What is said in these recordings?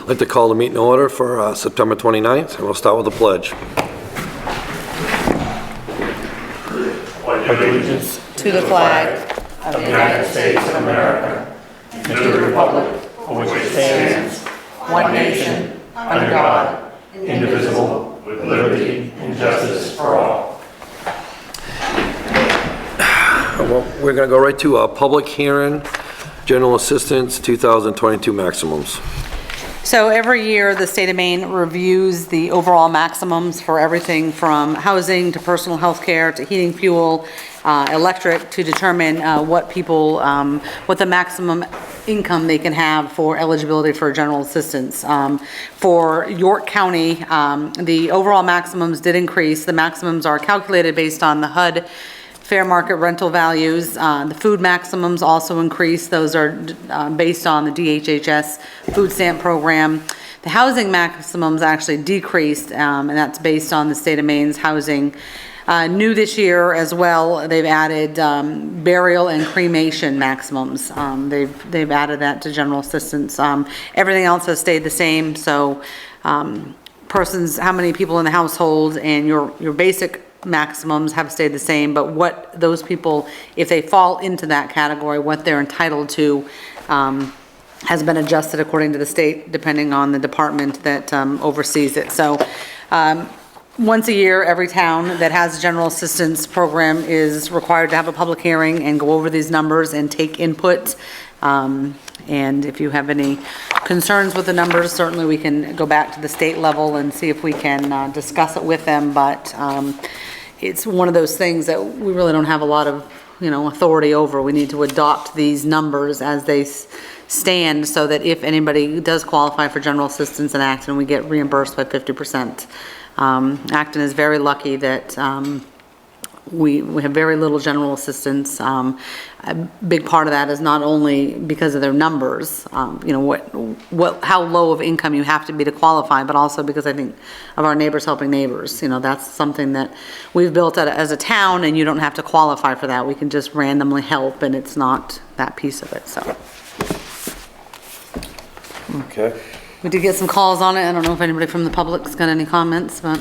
I'd like to call the meeting to order for September 29th, and we'll start with the pledge. Allegiance to the flag of the United States of America and to the republic for which it stands, one nation, under God, indivisible, with liberty and justice for all. Well, we're going to go right to a public hearing, general assistance 2022 maximums. So every year, the state of Maine reviews the overall maximums for everything from housing to personal health care to heating fuel, electric, to determine what the maximum income they can have for eligibility for general assistance. For York County, the overall maximums did increase. The maximums are calculated based on the HUD fair market rental values. The food maximums also increased. Those are based on the DHHS food stamp program. The housing maximums actually decreased, and that's based on the state of Maine's housing. New this year as well, they've added burial and cremation maximums. They've added that to general assistance. Everything else has stayed the same. So persons, how many people in the household, and your basic maximums have stayed the same, but what those people, if they fall into that category, what they're entitled to has been adjusted according to the state, depending on the department that oversees it. So once a year, every town that has a general assistance program is required to have a public hearing and go over these numbers and take input. And if you have any concerns with the numbers, certainly we can go back to the state level and see if we can discuss it with them. But it's one of those things that we really don't have a lot of, authority over. We need to adopt these numbers as they stand so that if anybody does qualify for general assistance in Acton, we get reimbursed by 50%. Acton is very lucky that we have very little general assistance. A big part of that is not only because of their numbers, how low of income you have to be to qualify, but also because I think of our neighbors helping neighbors. That's something that we've built as a town, and you don't have to qualify for that. We can just randomly help, and it's not that piece of it. So Okay. we did get some calls on it. I don't know if anybody from the public's got any comments, but.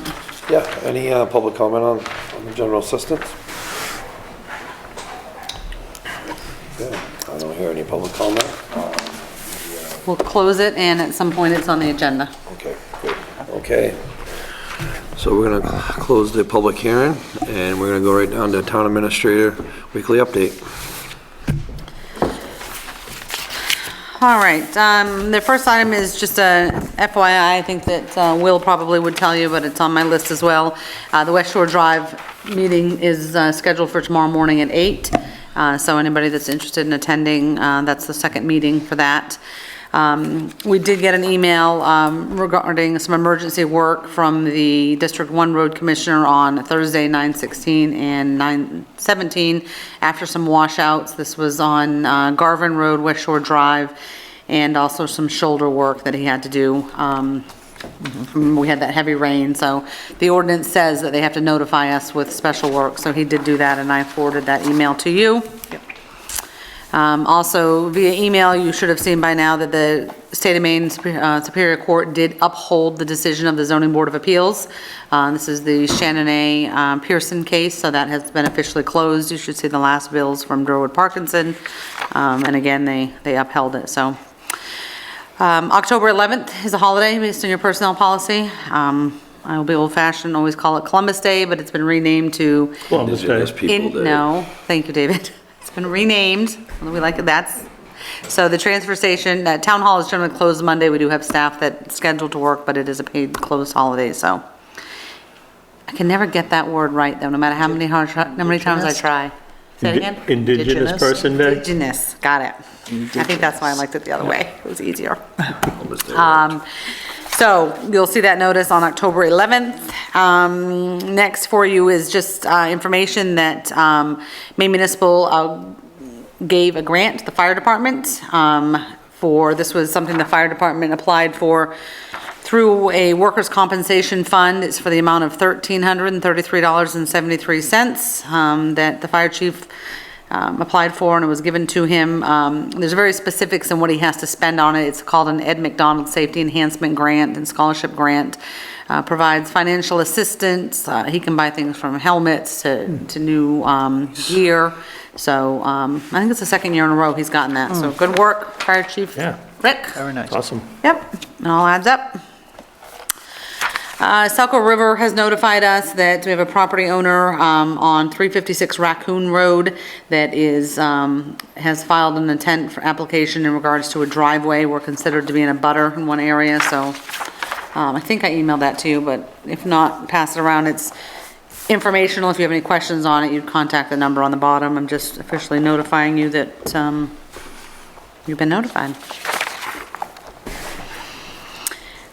Yeah, any public comment on the general assistance? Yeah, I don't hear any public comment. We'll close it, and at some point it's on the agenda. Okay, good. Okay. So we're going to close the public hearing, and we're going to go right down to town administrator weekly update. All right, the first item is just a FYI. I think that Will probably would tell you, but it's on my list as well. The West Shore Drive meeting is scheduled for tomorrow morning at 8. So anybody that's interested in attending, that's the second meeting for that. We did get an email regarding some emergency work from the District 1 Road Commissioner on Thursday, 9/16 and 9/17 after some washouts. This was on Garvin Road, West Shore Drive, and also some shoulder work that he had to do. We had that heavy rain, so the ordinance says that they have to notify us with special work, so he did do that, and I forwarded that email to you. Also via email, you should have seen by now that the State of Maine Superior Court did uphold the decision of the Zoning Board of Appeals. This is the Shannon A. Pearson case, so that has been officially closed. You should see the last bills from Durwood Parkinson, and again, they upheld it. So October 11th is a holiday based on your personnel policy. I will be old-fashioned, always call it Columbus Day, but it's been renamed to Indigenous People Day. No, thank you, David. It's been renamed. We like it. So the transfer station, town hall is generally closed Monday. We do have staff that's scheduled to work, but it is a paid closed holiday. So I can never get that word right, though, no matter how many times I try. Say it again. Indigenous Person Day? Indigenous. Got it. I think that's why I liked it the other way. It was easier. So you'll see that notice on October 11th. Next for you is just information that Maine Municipal gave a grant to the fire department this was something the fire department applied for through a workers' compensation fund. It's for the amount of $1,333.73 that the fire chief applied for, and it was given to him. There's very specifics in what he has to spend on it. It's called an Ed McDonald Safety Enhancement Grant and Scholarship Grant. Provides financial assistance. He can buy things from helmets to new gear. So I think it's the second year in a row he's gotten that. So good work, Fire Chief Rick. Very nice. Awesome. Yep, it all adds up. Saco River has notified us that we have a property owner on 356 Raccoon Road that is, has filed an intent for application in regards to a driveway. We're considered to be in a butter in one area, so I think I emailed that to you, but if not, pass it around. It's informational. If you have any questions on it, you'd contact the number on the bottom. I'm just officially notifying you that you've been notified.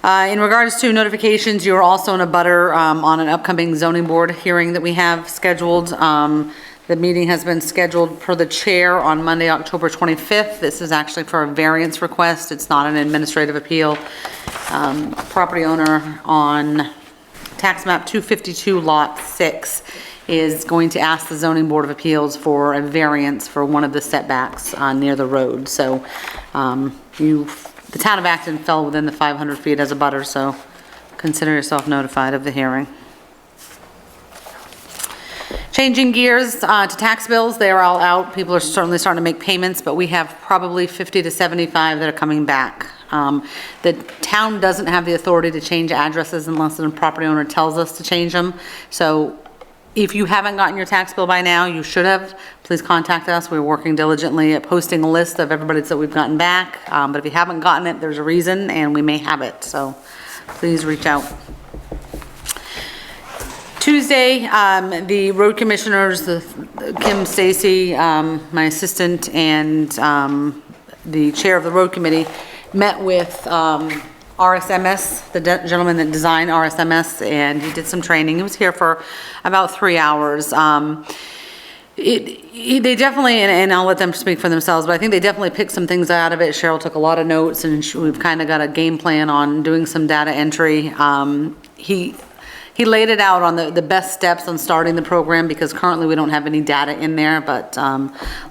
In regards to notifications, you're also in a butter on an upcoming zoning board hearing that we have scheduled. The meeting has been scheduled per the chair on Monday, October 25th. This is actually for a variance request. It's not an administrative appeal. Property owner on tax map 252 lot 6 is going to ask the zoning board of appeals for a variance for one of the setbacks near the road. So the town of Acton fell within the 500 feet as a butter, so consider yourself notified of the hearing. Changing gears to tax bills, they are all out. People are certainly starting to make payments, but we have probably 50 to 75 that are coming back. The town doesn't have the authority to change addresses unless the property owner tells us to change them. So if you haven't gotten your tax bill by now, you should have. Please contact us. We're working diligently at posting a list of everybody that we've gotten back. But if you haven't gotten it, there's a reason, and we may have it. So please reach out. Tuesday, the road commissioners, Kim Stacy, my assistant, and the chair of the road committee met with RSMS, the gentleman that designed RSMS, and he did some training. He was here for about 3 hours. They definitely, and I'll let them speak for themselves, but I think they definitely picked some things out of it. Cheryl took a lot of notes, and we've kind of got a game plan on doing some data entry. He laid it out on the best steps on starting the program, because currently we don't have any data in there, but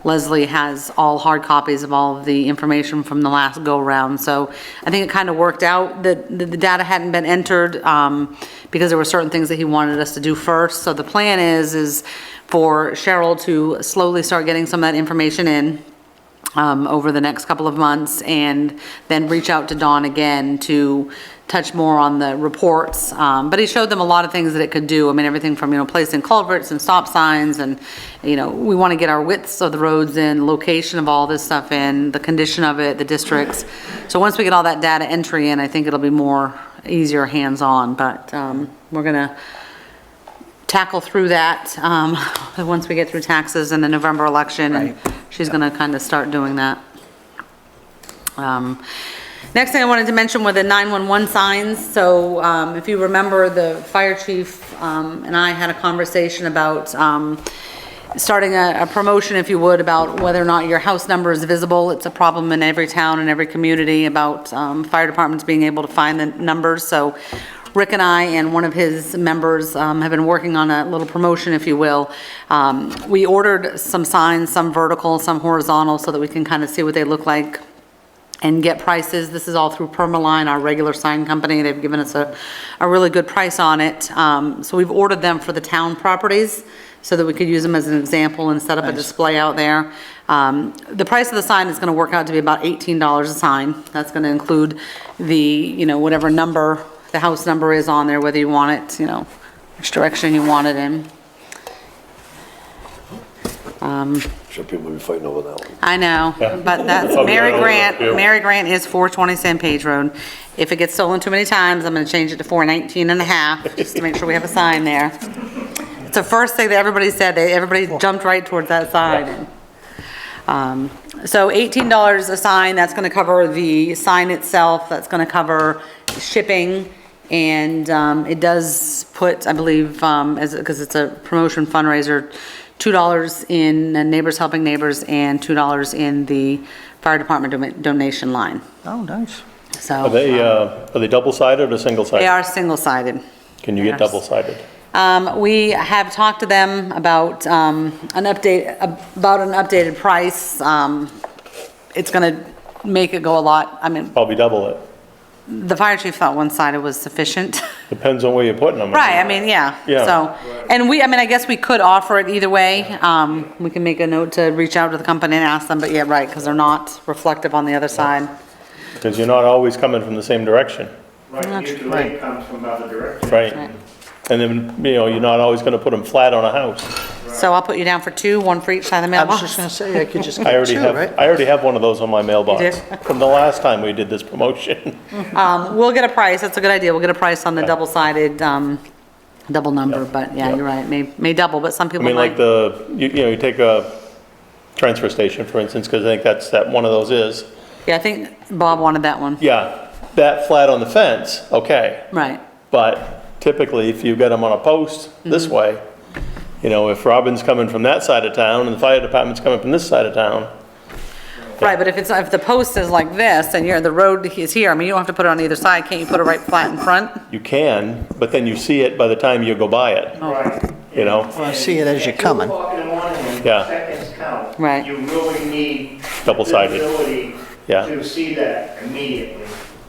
Leslie has all hard copies of all of the information from the last go-round. So I think it kind of worked out that the data hadn't been entered because there were certain things that he wanted us to do first. So the plan is for Cheryl to slowly start getting some of that information in over the next couple of months, and then reach out to Dawn again to touch more on the reports. But he showed them a lot of things that it could do. I mean, everything from, placing culverts and stop signs, and, we want to get our widths of the roads in, location of all this stuff in, the condition of it, the districts. So once we get all that data entry in, I think it'll be more easier hands-on, but we're gonna tackle through that once we get through taxes and the November election, and she's gonna kind of start doing that. Next thing I wanted to mention were the 911 signs. So if you remember, the fire chief and I had a conversation about starting a promotion, if you would, about whether or not your house number is visible. It's a problem in every town and every community about fire departments being able to find the numbers. So Rick and I and one of his members have been working on a little promotion, if you will. We ordered some signs, some vertical, some horizontal, so that we can kind of see what they look like and get prices. This is all through Permaline, our regular sign company. They've given us a really good price on it. So we've ordered them for the town properties so that we could use them as an example and set up a display out there. The price of the sign is going to work out to be about $18 a sign. That's going to include the, whatever number the house number is on there, whether you want it, which direction you want it in. Sure people will be fighting over that one. I know, but that's Mary Grant. Mary Grant is 420 San Page Road. If it gets stolen too many times, I'm going to change it to 419 and a half, just to make sure we have a sign there. It's the first thing that everybody said. Everybody jumped right towards that sign. So $18 a sign. That's going to cover the sign itself. That's going to cover shipping. And it does put, I believe, because it's a promotion fundraiser, $2 in Neighbors Helping Neighbors and $2 in the fire department donation line. Oh, nice. So Are they double-sided or single-sided? they are single-sided. Can you get double-sided? We have talked to them about an updated price. It's gonna make it go a lot, I mean, Probably double it. the fire chief thought one-sided was sufficient. Depends on where you're putting them. Right, I mean, yeah. Yeah. So, and I mean, I guess we could offer it either way. We can make a note to reach out to the company and ask them, but yeah, right, because they're not reflective on the other side. Because you're not always coming from the same direction, Right, usually light comes from other directions. right? Right. And then, you're not always gonna put them flat on a house. So I'll put you down for 2, 1 for each side of the I was mailbox. just gonna say, I could just I get already 2, have, right? I already have one of those on my mailbox. You do? From the last time we did this promotion. We'll get a price, that's a good idea. We'll get a price on the double-sided, double number, but yeah, Yeah. you're right, may double, but some I people mean, like might. you take a transfer station, for instance, because I think that one of those is. Yeah, I think Bob wanted that one. Yeah, that flat on the fence, okay. Right, But typically, if you get them on a post Mm-hmm. this way, if Robin's coming from that side of town and the fire department's coming from this side of town, right, but if the post is like this and the road is here, I mean, you don't have to put it on either side, can't you put it right flat in front? you can, but then you see it by the time you go by it, Right. Know? Well, I see it as you're coming. At 2 o'clock in the morning, when Yeah. seconds count. Right. You really need Double-sided. visibility Yeah. to see that immediately.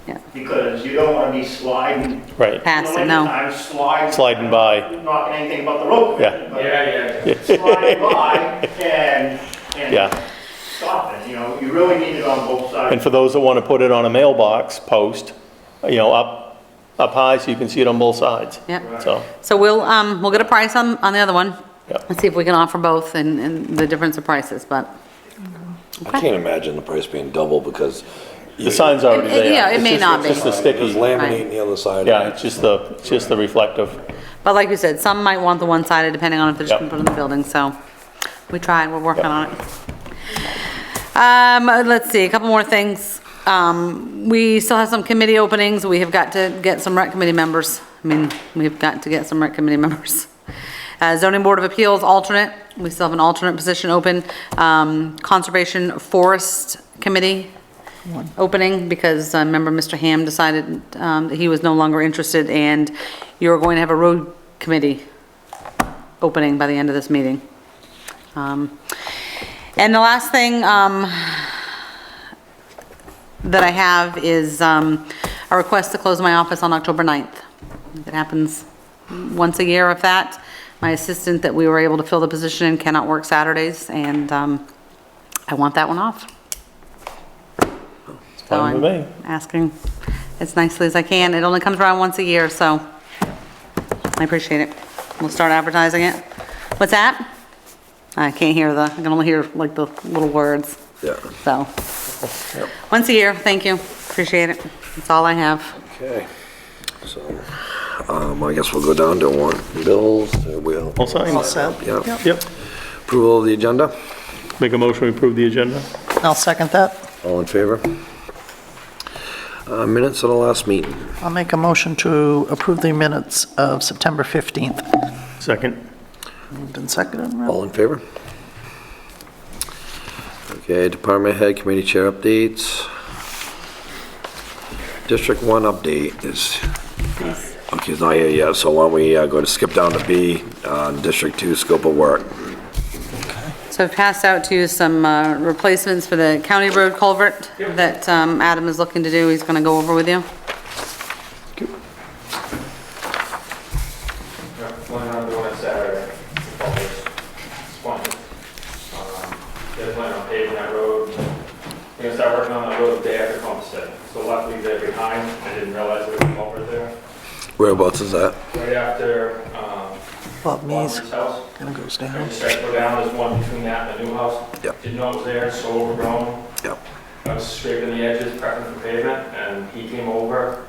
Yeah. Because you don't want to be sliding. Right, Past it, in the no. wintertime, sliding by. Not anything but the road. Yeah. but Sliding by and yeah. stopping, you really need it on both And sides. for those that want to put it on a mailbox post, up high so you can see it on both sides. Yeah. So, We'll get a price on the other one. Yeah. Let's see if we can offer both and the difference of prices, but. I can't imagine the price being double because. the sign's already there. Yeah, it It's may just- not it's be. just the There's sticky, laminating the other side. yeah, it's just the reflective. But like you said, some might want the one-sided depending on if they're just gonna Yep. put it in the building, so we tried, we're working Yep. on it. Let's see, a couple more things. We still have some committee openings, we have got to get some rec committee members. I mean, we've got to get some rec committee members. Zoning Board of Appeals alternate, we still have an alternate position open. Conservation Forest Committee opening, because I remember Mr. Ham decided that he was no longer interested, and you're going to have a road committee opening by the end of this meeting. And the last thing that I have is a request to close my office on October 9th. It happens once a year, if that. My assistant that we were able to fill the position in cannot work Saturdays, and I want that one off. So Fine with I'm me. asking as nicely as I can. It only comes around once a year, so I appreciate it. We'll start advertising it. What's that? I can't hear I can only hear like the little words. Yeah. So, once a year, thank you. Appreciate it. That's all I have. Okay. So, I guess we'll go down to one. Bills, we'll, All signed. All set? yeah. Yep. Approval of the agenda? Make a motion to approve the agenda. I'll second that. All in favor? Minutes of the last meeting. I'll make a motion to approve the minutes of September 15th. Second. Moved and seconded, right? All in favor? Okay, department head, committee chair updates. District 1 update is, okay, it's not here yet, so why don't we go to skip down to B, District 2 scope of work. So I've passed out to you some replacements for the county road culvert that Adam is looking to do. He's gonna go over with you. Planning on doing it Saturday, sponsored. They're planning on paving that road. We're gonna start working on that road the day after Homestead. So luckily they're behind, I didn't realize there was a culvert there. Whereabouts is that? Right after, Bob Mees, Walter's house. kind of goes When down. you start to go down, there's one between that and the new house. Yep. Didn't know it was there, so overgrown. Yep. I was scraping the edges, prepping for pavement, and he came over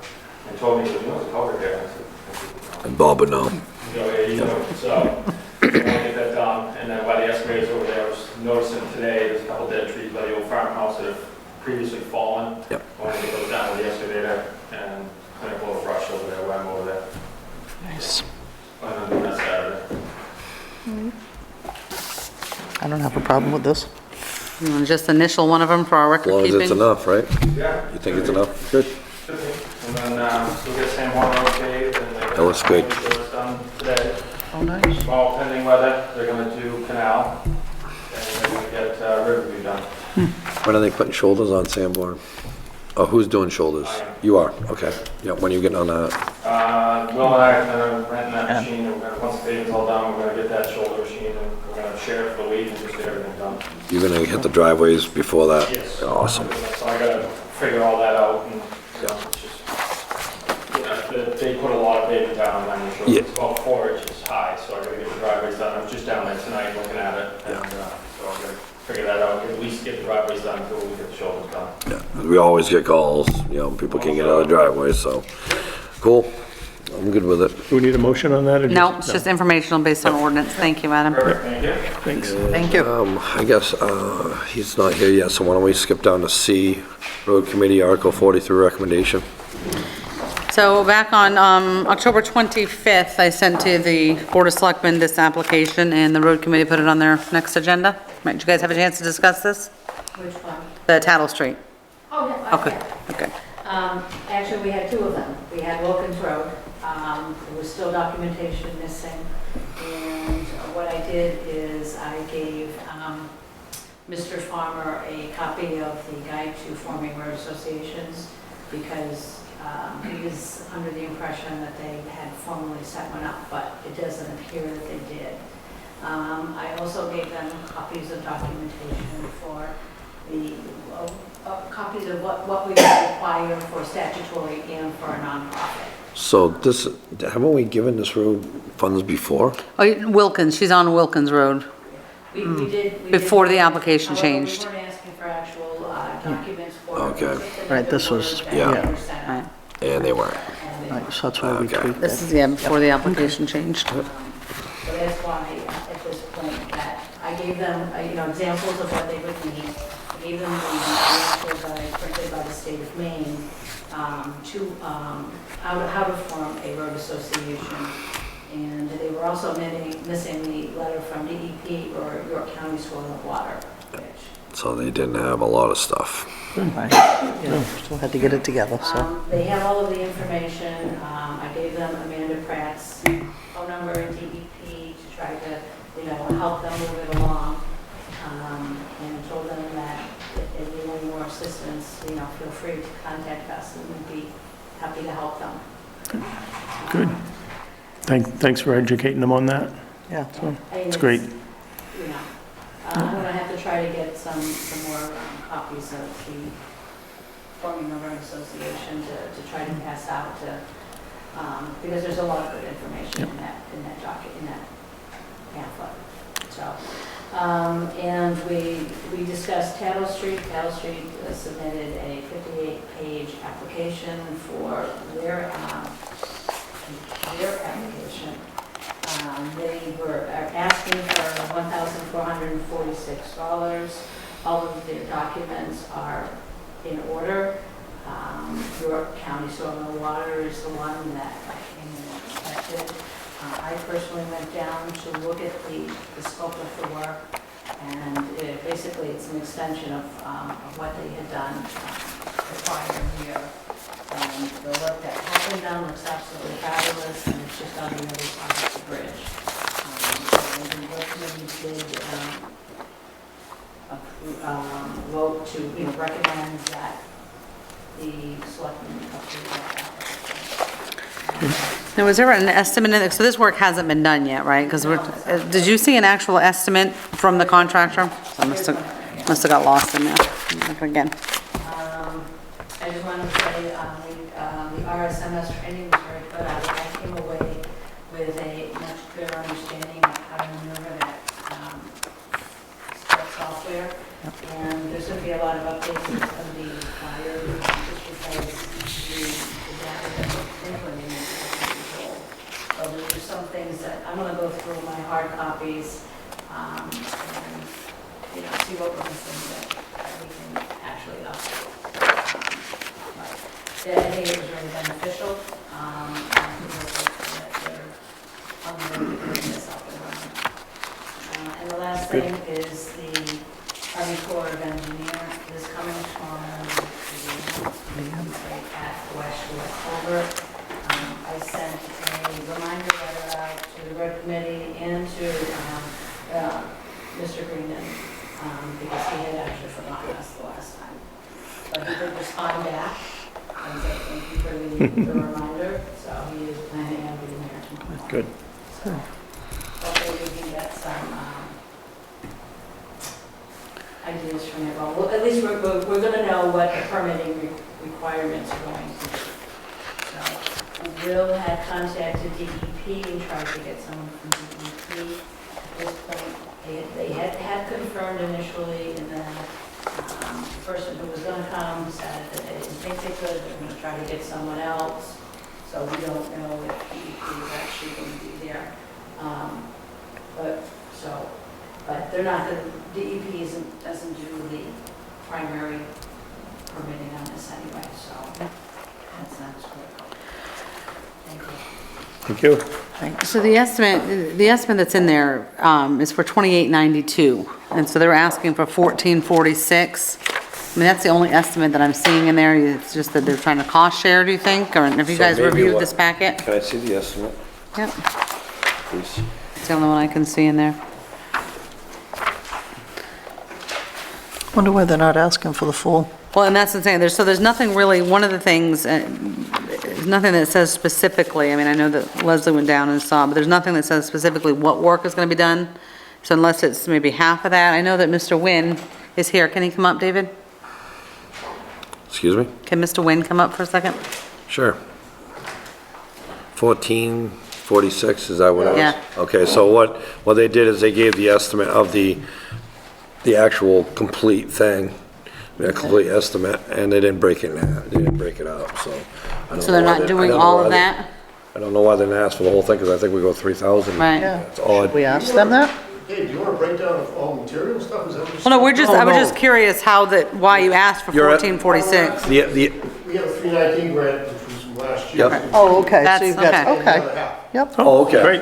and told me, he goes, you know, there's a culvert there. I said, And Bob would know. So, I want to get that done, and then by the excavators over there, I was noticing today, there's a couple dead trees by the old farmhouse that have previously fallen. Yep. I want to get those down with the excavator and clean up all the brush over there, while I'm over there. Nice. Plan on doing that Saturday. I don't have a problem with this. You wanna just initial one of them for our As record long as it's keeping? enough, right? Yeah. You think it's enough? Good. And then, we'll get San Juan Road paved and. That looks good. So it's done today. Oh, nice. Well, pending weather, they're gonna do canal, and they're gonna get Riverview done. When are they putting shoulders on Sanborn? Oh, who's doing shoulders? I am. You are, okay. Yeah, when are you getting on that? Will and I are gonna rent that machine, and we're gonna, once the paving's all done, we're gonna get that shoulder machine, and we're gonna share it for the week and just get everything done. You're gonna hit the driveways before that? Yes. Awesome. So I gotta figure all that out, and, you know, it's just, you know, they put a lot of pavement down on the shoulder. Yeah. It's about 4 inches high, so I gotta get the driveways done. I was just down there tonight looking at it, and, so I'm gonna figure that out, at least get the driveways done until we get the shoulders done. Yeah, we always get calls, you know, people can't get out of the driveways, so, cool. I'm good with it. Do we need a motion on that? Or No, it's just informational based on ordinance. Thank you, Adam. Perfect, thank you. Thanks. Thank you. I guess, he's not here yet, so why don't we skip down to C, Road Committee, Article 43 recommendation. So back on October 25th, I sent to the Board of Selectmen this application, and the road committee put it on their next agenda. Did you guys have a chance to discuss this? Which one? The Tattle Street? Oh, yeah. Okay, okay. Actually, we had two of them. We had Wilkins Road. There was still documentation missing. And what I did is I gave Mr. Farmer a copy of the Guide to Forming Road Associations because he was under the impression that they had formally set one up, but it doesn't appear that they did. I also gave them copies of documentation for the, copies of what we require for statutory and for a nonprofit. So this, haven't we given this road funds before? Oh, Wilkins, she's on Wilkins Road. We did. Before the application However, changed. We weren't asking for actual documents for. Okay. Right, this was- yeah. Right. And they weren't. Right, so that's why we Okay. tweaked This it. is, yeah, before the application changed. So that's why, at this point, that I gave them, examples of what they would need. I gave them the examples that I printed by the state of Maine, how to form a road association. And they were also missing the letter from DEP or York County Soil and Water, which. So they didn't have a lot of stuff. Right. Yeah, still had to get it together, so. They have all of the information. I gave them Amanda Pratt's phone number and DEP to try to, help them move it along. And told them that if they need any more assistance, feel free to contact us and we'd be happy to help them. Good. Thanks for educating them on that. Yeah. It's great. I'm gonna have to try to get some more copies of the Forming the Road Association to try to pass out to, because there's a lot of good information in that document, in that pamphlet. So, and we discussed Tattle Street. Tattle Street submitted a 58-page application for their application. They were asking for $1,446. All of their documents are in order. York County Soil and Water is the one that came in and inspected. I personally went down to look at the scope of the work, and basically it's an extension of what they had done the prior year. And the work that has been done looks absolutely fabulous, and it's just on the other side of the bridge. And the work committee did vote to recommend that the selectmen approve that application. Now, was there an estimate in it? So this work hasn't been done yet, right? Because did you see an actual estimate from the contractor? So I must have got lost in there. Again. I just wanted to say, the RSMS training was very good. I came away with a much clearer understanding of how to maneuver that software. And there's going to be a lot of updates that's going to be required just because the data that we're implementing is control. So there's just some things that I'm going to go through my hard copies and see what we're missing that we can actually update. I think it was really beneficial. They're on the way to getting this up and running. And the last thing is the Army Corps of Engineer is coming tomorrow at Westwood Culvert. I sent a reminder letter out to the road committee and to Mr. Greenan, because he had actually forgotten us the last time. But he did respond back and said, thank you for the reminder, so he is planning on being there tomorrow. Good. So hopefully we can get some ideas from him. Well, at least we're going to know what the permitting requirements are going to be. So Will had contacted DEP and tried to get someone from DEP. At this point, they had confirmed initially, and then the person who was going to come said that they didn't think they could, they're going to try to get someone else. So we don't know if DEP is actually going to be there. But they're not, DEP doesn't do the primary permitting on this anyway, so that's not as critical. Thank you. Thank you. So the estimate that's in there is for 2892, and so they're asking for 1446. I mean, that's the only estimate that I'm seeing in there. It's just that they're trying to cost share, do you think? Or have you So guys maybe reviewed what- this packet? Can I see the estimate, Yep, please? it's the only one I can see in there. Wonder why they're not asking for the full. Well, and that's the thing, there's nothing really, one of the things, there's nothing that says specifically, I mean, I know that Leslie went down and saw, but there's nothing that says specifically what work is gonna be done. So unless it's maybe half of that, I know that Mr. Nguyen is here. Can he come up, David? Excuse me? Can Mr. Nguyen come up for a second? Sure. 1446, is that what it is? Yeah. Okay, so what they did is they gave the estimate of the actual complete thing, a complete estimate, and they didn't break it in half, they didn't break it up, so. I don't So they're know why not I doing don't know all why of they- that? I don't know why they didn't ask for the whole thing, because I think we go 3,000. Right. Yeah. It's odd. We asked them that? Hey, do you want a breakdown of all material stuff? Is that what you're Well, no, saying? I was no. just curious why you asked for You're at- 1446. The, We have a 319 grant, which was from last year. Yep. Oh, okay, so That's- you've got, okay. And the okay, other half. yep. oh, okay. Great.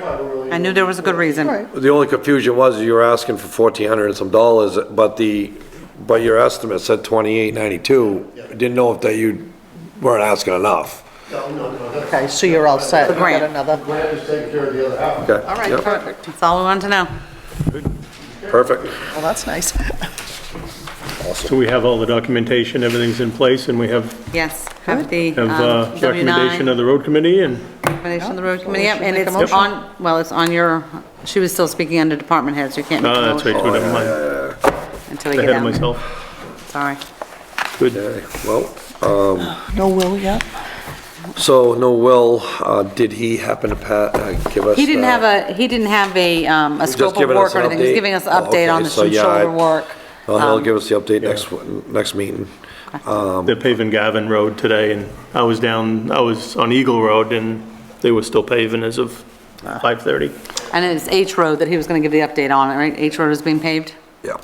I knew there was a good reason. Right. The only confusion was you were asking for 1,400 and some dollars, but your estimate said 2,892. Didn't know if that you weren't asking enough. No, that's. Okay, so you're all set. You got grant. another. Grant is taking care of the other half. Okay. All right, Yep. perfect. That's all we wanted to know. Perfect. Well, that's nice. So we have all the documentation, everything's in place, and we have Yes, have the recommendation W9, of the road committee, and recommendation of the road So committee, we yep, should and make a it's motion? on, well, it's on your, she was still speaking under department head, so you can't make a that's right, motion too, never mind. until we get Ahead of down. myself. Sorry. Good. Okay, well, No will yet? so, no, Will, did he happen to give us? He didn't have a just scope of giving us work or an anything, he's update? giving us an Oh, update on okay, the so some yeah, shoulder work. He'll give us the update next meeting. They're paving Gavin Road today, and I was on Eagle Road, and they were still paving as of 5:30. And it's H Road that he was gonna give the update on, right? H Road is being paved? Yeah.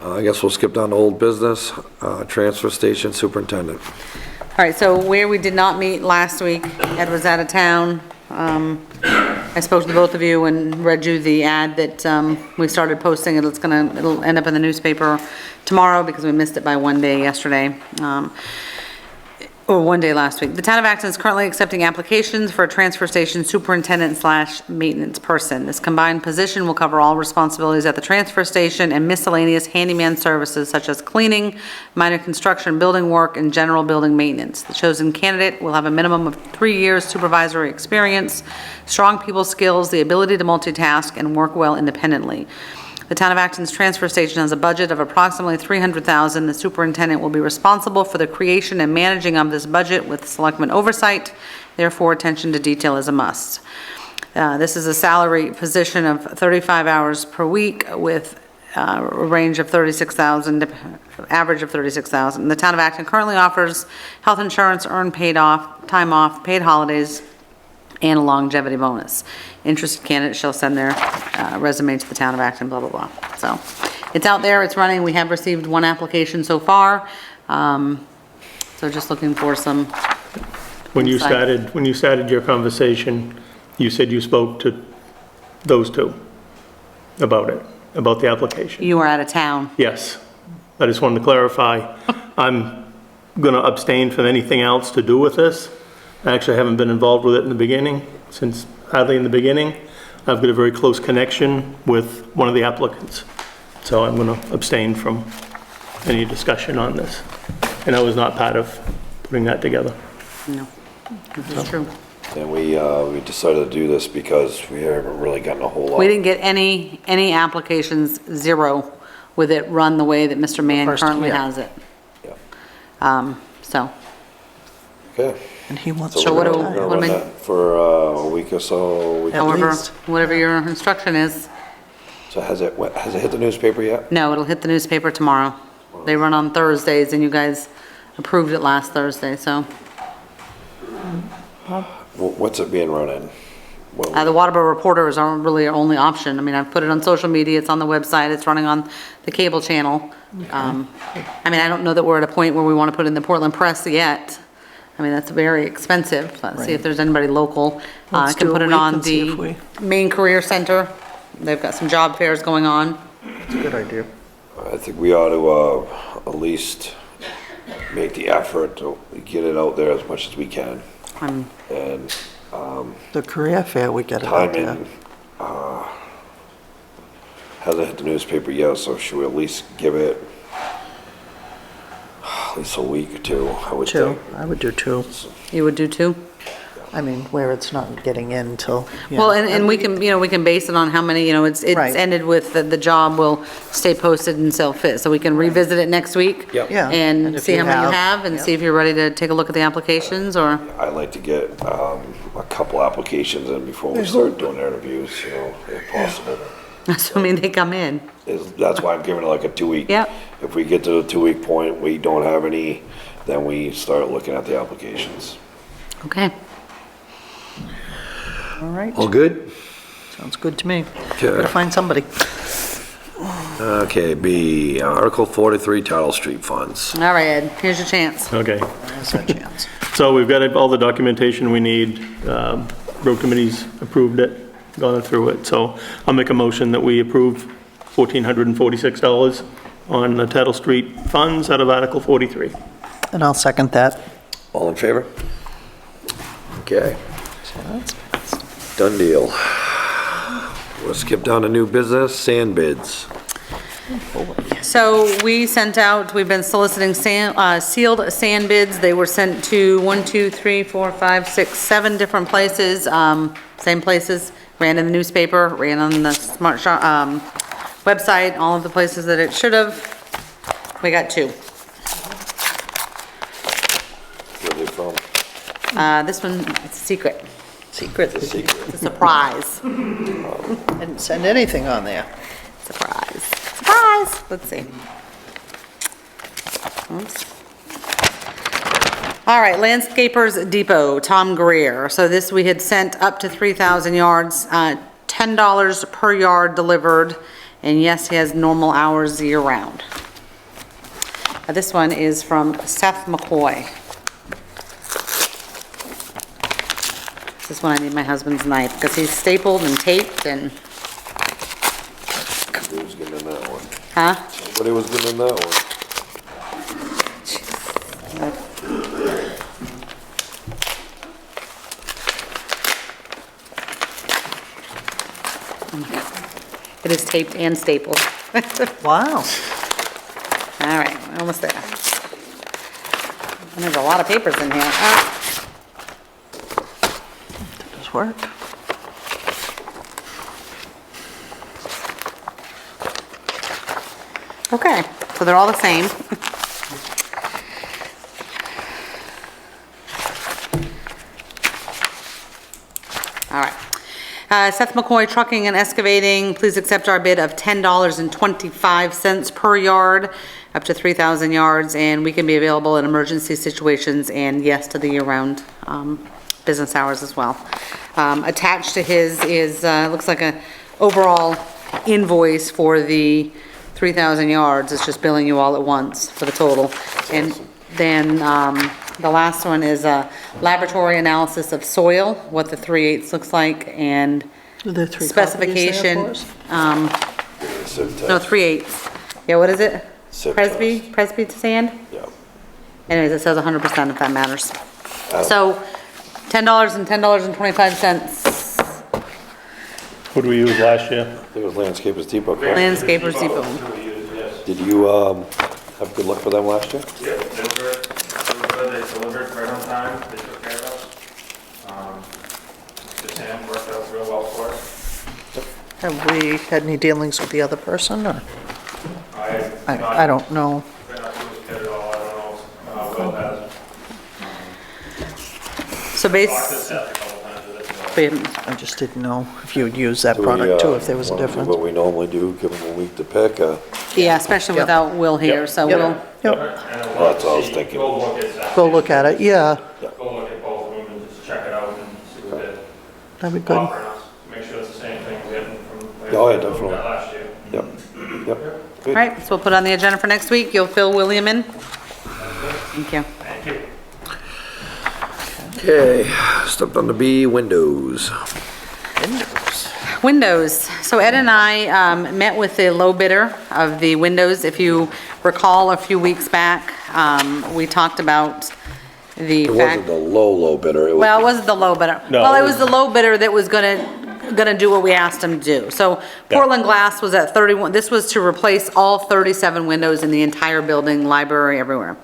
I guess we'll skip down to old business, transfer station superintendent. All right, so where we did not meet last week, Ed was out of town. I spoke to both of you and read you the ad that we started posting. It'll end up in the newspaper tomorrow because we missed it by one day yesterday. Or one day last week. The town of Acton is currently accepting applications for a transfer station superintendent/maintenance person. This combined position will cover all responsibilities at the transfer station and miscellaneous handyman services such as cleaning, minor construction, building work, and general building maintenance. The chosen candidate will have a minimum of 3 years supervisory experience, strong people skills, the ability to multitask, and work well independently. The town of Acton's transfer station has a budget of approximately $300,000. The superintendent will be responsible for the creation and managing of this budget with selectmen oversight. Therefore, attention to detail is a must. This is a salary position of 35 hours per week with a range of 36,000, average of 36,000. The town of Acton currently offers health insurance, earned time off, paid holidays, and a longevity bonus. Interested candidates shall send their resume to the town of Acton, blah, blah, blah. So it's out there, it's running. We have received one application so far. So just looking for some, When you Inside. started your conversation, you said you spoke to those two about it, about the application. you are out of town. Yes. I just wanted to clarify. I'm going to abstain from anything else to do with this, I actually haven't been involved with it in the beginning, since hardly in the beginning. I've got a very close connection with one of the applicants, so I'm going to abstain from any discussion on this. And I was not part of putting that together. No, that's true. And we decided to do this because we haven't really gotten a whole lot. We didn't get any applications, zero, with it run the way that Mr. Mann first currently year. has it. Yeah. So, Okay. And he wants So to we're what do- gonna retire. what run am I- that for a week or so. At however, least. whatever your instruction is. So has it hit the newspaper yet? No, it'll hit the newspaper tomorrow. They run on Thursdays, and you guys approved it last Thursday, so. What's it being run in? Well, The Waterboro Reporter is really our only option. I mean, I've put it on social media, it's on the website, it's running on the cable channel. I mean, I don't know that we're at a point where we want to put it in the Portland Press yet. I mean, that's very expensive. Let's see if there's anybody local. I Let's can do a put it week on and see the if we- main career center. They've got some job fairs going on. It's a good idea. I think we ought to at least make the effort to get it out there as much as we can. I'm And The career fair, we get it out there. timing, hasn't hit the newspaper yet, so should we at least give it at least a week or two, I would Two, think. I would do two. You would do too? I mean, where it's not getting in till, yeah. Well, and we can, we can base it on how many, it's Right. ended with the job will stay posted until fit. So we can revisit it next week. Yep. Yeah. And if see how many you have and yeah. see if you're ready to take a look at the applications or, I'd like to get a couple applications in before we start doing interviews, if possible. assuming they come in. That's why I'm giving it like a 2-week. Yep. If we get to the 2-week point, we don't have any, then we start looking at the applications. Okay. All right, All good? sounds good to me. Okay. Gotta find somebody. Okay, B, Article 43, Title Street Funds. All right, Ed, here's your chance. Okay, There's a chance. so we've got all the documentation we need. Road committee's approved it, gone through it, so I'll make a motion that we approve $1,446 on the Tattle Street funds out of Article 43. And I'll second that. All in favor? Okay. Done deal. We'll skip down to new business, sand bids. So we sent out, we've been soliciting sealed sand bids. They were sent to 7 different places, same places, ran in the newspaper, ran on the Smart Shop, website, all of the places that it should have. We got 2. Where are they from? This one, it's a secret. Secret. The secret. It's a surprise. Didn't send anything on there. Surprise. Surprise! Let's see. Oops. All right, Landscapers Depot, Tom Greer. So this we had sent up to 3,000 yards, $10 per yard delivered. And yes, he has normal hours year-round. This one is from Seth McCoy. This is when I need my husband's knife, because he's stapled and taped and, Nobody was getting in that one. huh? Nobody was getting in that one. It is taped and stapled. Wow. All right, we're almost there. And there's a lot of papers in here. Does work. Okay, so they're all the same. All right. Seth McCoy Trucking and Excavating, please accept our bid of $10.25 per yard, up to 3,000 yards, and we can be available in emergency situations and yes to the year-round business hours as well. Attached to his is, looks like a overall invoice for the 3,000 yards. It's just billing you all at once for the total. And then the last one is a laboratory analysis of soil, what the 3/8 looks like, and Are there 3 copies there specification. for us? No, 3/8. Yeah, what is it? Sip Presby sand? Yeah. Anyways, it says 100% if that matters. So $10 and $10.25. What did we use last year? I think it was Landscapers Depot, correct? Landscapers Depot. Did you, have good luck with them last year? Yeah, they were good, they delivered right on time, they took care of us. The sand worked out real well for us. Have we had any dealings with the other person, or? I don't know. Been up to his kid at all, I don't know, Will has. So Talked to base, Seth a couple times with it, so. I just didn't know if you would use that Do we, product too, if there was a wanna do difference. what we normally do, give them a week to pick, yeah, especially Yep. without Will here, so Yep. we'll, Yep, And Well, that's what I was see- thinking. Go look at that. go look at it, yeah, Go look at both of them and just check it out and see what they're that'd be good. offering us. Make sure it's the same thing we had from. Oh, yeah, what we definitely. got last year. yep, yep. all Good. right, so we'll put it on the agenda for next week. You'll fill William in. Thank you. Thank you. Okay, stepped on the B, windows. Windows. So Ed and I met with the low bidder of the windows. If you recall, a few weeks back, we talked about the It fact. wasn't the low bidder, it was. Well, it wasn't the low bidder. No, Well, it it was the low bidder that was gonna do what we asked him to do. So Yeah. Portland Glass was at 31, this was to replace all 37 windows in the entire building, library, everywhere.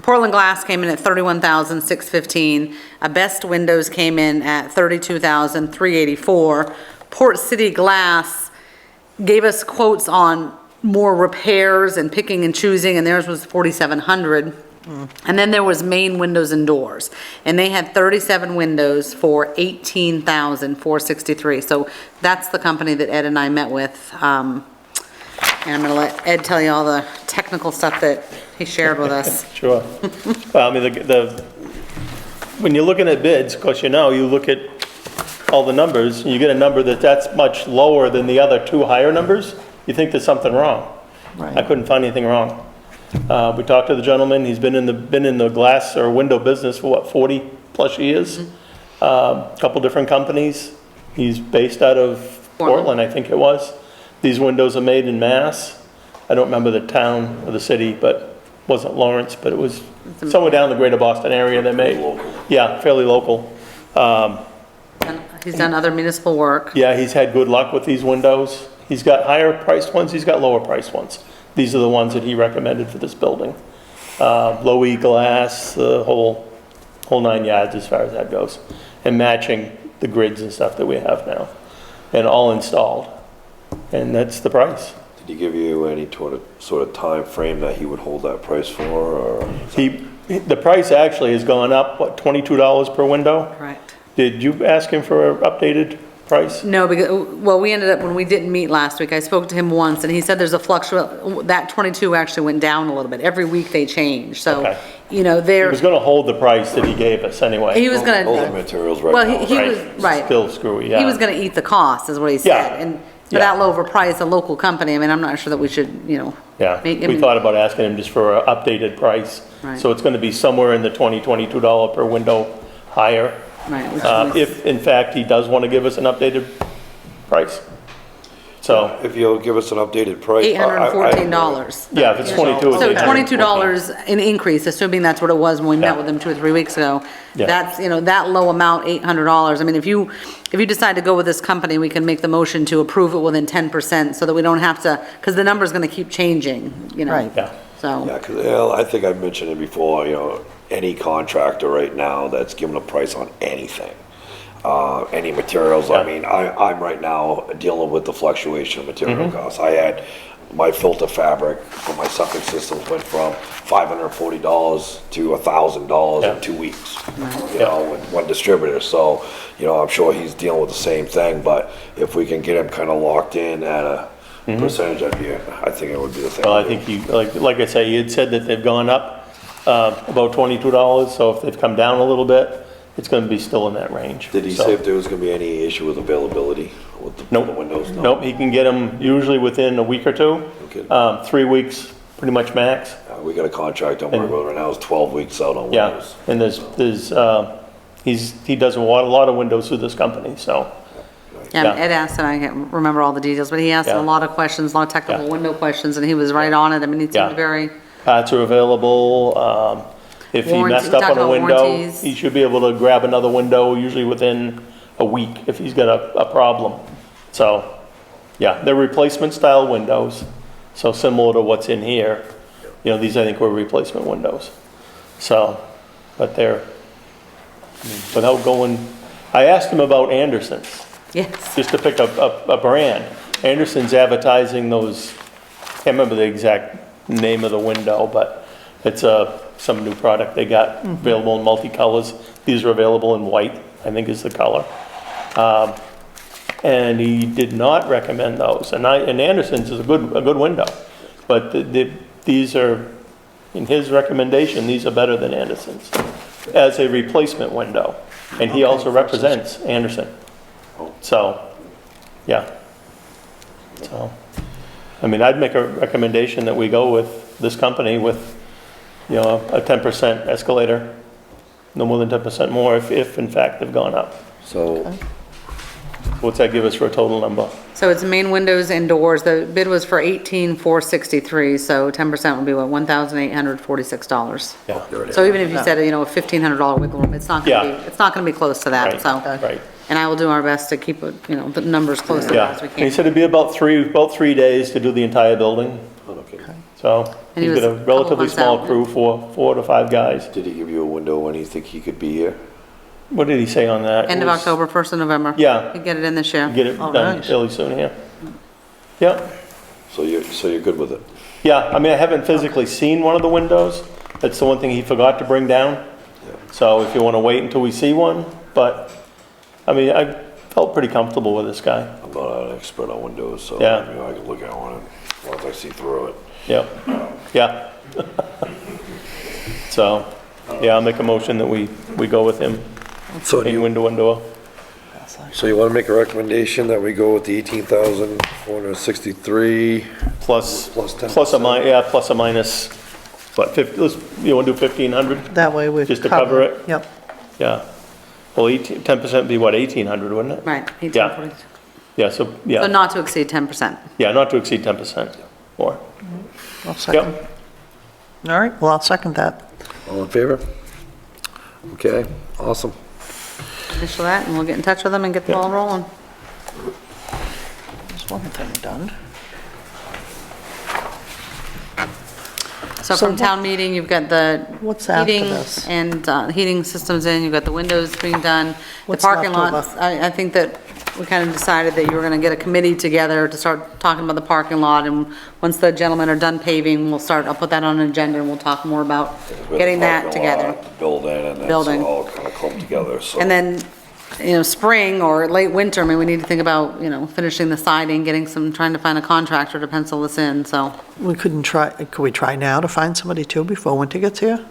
Portland Glass came in at 31,615. Best Windows came in at 32,384. Port City Glass gave us quotes on more repairs and picking and choosing, and theirs was 4,700. And then there was Main Windows and Doors, and they had 37 windows for 18,463. So that's the company that Ed and I met with. And I'm gonna let Ed tell you all the technical stuff that he shared with us. Sure. Well, I mean, when you're looking at bids, of course, you look at all the numbers, and you get a number that's much lower than the other two higher numbers, you think there's something wrong. I Right. couldn't find anything wrong. We talked to the gentleman, he's been in the glass or window business for what, 40-plus years? Couple different companies. He's based out of Portland, I think it was. These windows are made in Mass. I don't remember the town or the city, but it wasn't Lawrence, but it was somewhere down in the greater Boston area they made. Yeah, fairly local. He's done other municipal work. Yeah, he's had good luck with these windows. He's got higher priced ones, he's got lower priced ones. These are the ones that he recommended for this building. Low E glass, the whole 9 yards as far as that goes. And matching the grids and stuff that we have now. And all installed. And that's the price. Did he give you any sort of time frame that he would hold that price for, or? The price actually has gone up, what, $22 per window? Correct. Did you ask him for an updated price? No, because, well, we ended up, when we didn't meet last week, I spoke to him once, and he said there's a that 22 actually went down a little bit. Every week they change, so, Okay. you know, He they're, was gonna hold the price that he gave us anyway. he was All the gonna, materials right well, now. he was, right. Still screwy, yeah. He was gonna eat the cost, is what he said, Yeah. and for Yeah. that low of a price, a local company, I mean, I'm not sure that we should, Yeah, make- I we mean- thought about asking him just for an updated price. Right. So it's gonna be somewhere in the $22 per window higher. right, which was- If in fact he does wanna give us an updated price. So, If you'll give us an updated price. $814. yeah, if it's 22, it's So $814. $22 an increase, assuming that's what it was when we met Yeah. with them 2 or 3 weeks ago. Yeah. That's, that low amount, $800. I mean, if you decide to go with this company, we can make the motion to approve it within 10% so that we don't have to, because the number's gonna keep changing, Right. Yeah, So, Yeah, because, I think I've mentioned it before, any contractor right now that's giving a price on anything, any materials, I Yeah. mean, I'm right now dealing with the fluctuation of material costs. I had, my filter fabric for my septic systems went from $540 to $1,000 Yeah. in 2 weeks, with one distributor, so, I'm sure he's dealing with the same thing, but if we can get him kind of locked in at a percentage, I think it would be the thing. well, I think you, like I say, you had said that they've gone up, about $22, so if they've come down a little bit, it's gonna be still in that range. Did he So- say if there was gonna be any issue with availability with the Nope. the windows? No? Nope, he can get them usually within a week or two. Okay. 3 weeks, pretty much max. We got a contract on work right now, it's 12 weeks out on Yeah, windows. and he does a lot of windows through this company, so, yeah, Yeah. Ed asked, and I can't remember all the details, but he asked Yeah. a lot of questions, a lot of technical Yeah. window questions, and he was right on it. I mean, he Yeah. seemed very, parts are available. If he Warranty- messed we up talked on a about window, warranties. he should be able to grab another window, usually within a week, if he's got a problem. So, yeah, they're replacement style windows, so similar to what's in here. You know, these I think were replacement windows. So, but they're, without going, I asked him about Anderson's, Yes. just to pick a brand. Anderson's advertising those, can't remember the exact name of the window, but it's some new product they got available in multicolors. These are available in white, I think is the color. And he did not recommend those. And Anderson's is a good window, but these are, in his recommendation, these are better than Anderson's as a replacement window. And he also represents Anderson. So, yeah. So, I mean, I'd make a recommendation that we go with this company with, you know, a 10% escalator, no more than 10% more if in fact they've gone up. So, What's that give us for a total number? So it's main windows and doors. The bid was for $18,463, so 10% would be what, $1,846. Yeah, So even if you said, you know, a $1,500 wiggle room, it's not gonna Yeah. be, it's not gonna be close to that, right, so. right. And I will do our best to keep it, you know, the numbers close to that Yeah, as we and he can. said it'd be about 3 days to do the entire building, okay. so And he he's was got a a couple relatively months small out. crew, 4 to 5 guys. Did he give you a window when you think he could be here? What did he say on that? End It of was- October, 1st of November. Yeah. You get it in this year. Get it Oh, done nice. fairly soon, yeah. Yeah, So you're good with it? yeah, I mean, I haven't physically seen one of the windows. That's the one thing he forgot to bring down. So if you want to wait until we see one, but, I mean, I felt pretty comfortable with this guy. I'm not an expert on windows, so Yeah. you know, I can look at one and as long as I see through it. Yep, yeah. So, yeah, I'll make a motion that we go with him, So any window. so you want to make a recommendation that we go with the 18,463 Plus, plus 10%? plus or minus, what, 50, you want to do 1,500? That way we Just to cover it? Yep. Yeah. Well, 10% would be what, 1,800, wouldn't it? Right, 1840. Yeah, so, So yeah, not to exceed 10%. yeah, not to exceed 10% more. I'll second. Yep, All right, well, I'll second that. All in favor? Okay, awesome. Initial that, and we'll get in touch with them and get the ball rolling. There's one thing done. So So from town meeting, you've got the What's after heating this? and heating systems in, you've got the windows being done. The What's parking left over? lots, I think that we kind of decided that you were gonna get a committee together to start talking about the parking lot, and once the gentlemen are done paving, I'll put that on an agenda, and we'll talk more about getting that together. Building and that's Building. all kind of clumped together, so. And then, you know, spring or late winter, I mean, we need to think about, you know, finishing the siding, trying to find a contractor to pencil this in, so. Could we try now to find somebody too before winter gets here?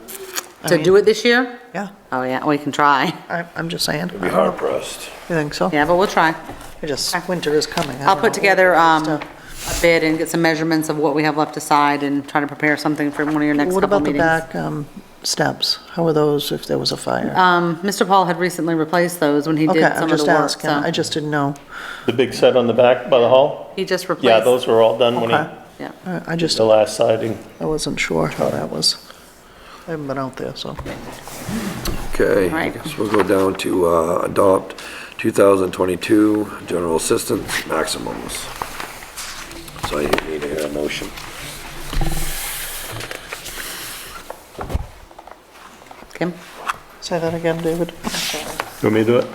To do it this year? Yeah, Oh, yeah, we can try. I'm just saying. Be hard pressed. You think so? Yeah, but we'll try. Winter is coming. I I'll don't put know. together, a bid and get some measurements of what we have left to side and try to prepare something for one of your next What couple about the meetings. back steps? How are those if there was a fire? Mr. Paul had recently replaced those when he Okay, did I'm some of just the work, asking. I so. just didn't know. the big set on the back by the hall? He just replaced. Yeah, those were all done when Okay. he, Yeah. All right, I just, the last siding. I wasn't sure how that was. I haven't been out there, so. Okay, Right. I guess we'll go down to, adopt 2022 general assistance maximums. So you need to hear a motion. Kim? Say that again, David. You want me to do it?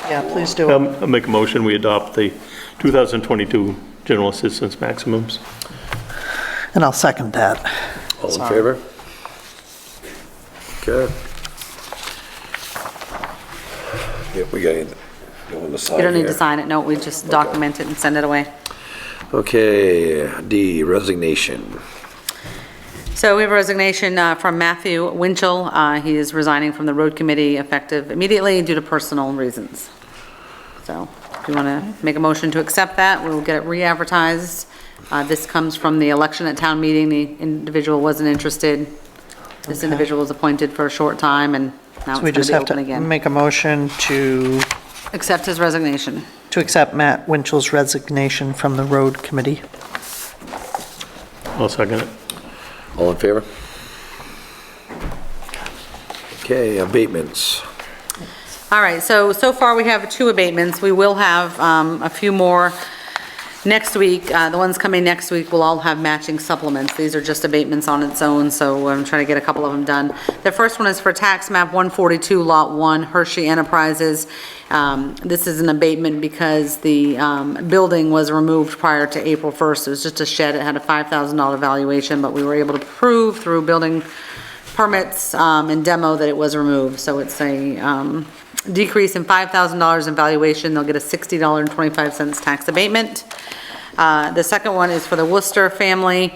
Yeah, please do it. I'll make a motion, we adopt the 2022 general assistance maximums. And I'll second that. All in favor? Okay. Yep, we got anything, go on the side You don't need to here. sign it, no, we just document it and send it away. Okay, D, resignation. So we have a resignation from Matthew Winchell. He is resigning from the road committee effective immediately due to personal reasons. So if you want to make a motion to accept that, we'll get it re-advertised. This comes from the election at town meeting. The individual wasn't interested. This Okay. individual was appointed for a short time, and now So we it's going just to be have open to again. make a motion to Accept his resignation. accept Matt Winchell's resignation from the road committee. I'll second it. All in favor? Okay, abatements. All right, so far we have 2 abatements. We will have a few more next week. The ones coming next week will all have matching supplements. These are just abatements on its own, so I'm trying to get a couple of them done. The first one is for tax map 142, lot 1, Hershey Enterprises. This is an abatement because the building was removed prior to April 1st. It was just a shed. It had a $5,000 valuation, but we were able to prove through building permits and demo that it was removed. So it's a decrease in $5,000 in valuation. They'll get a $60.25 tax abatement. The second one is for the Worcester family.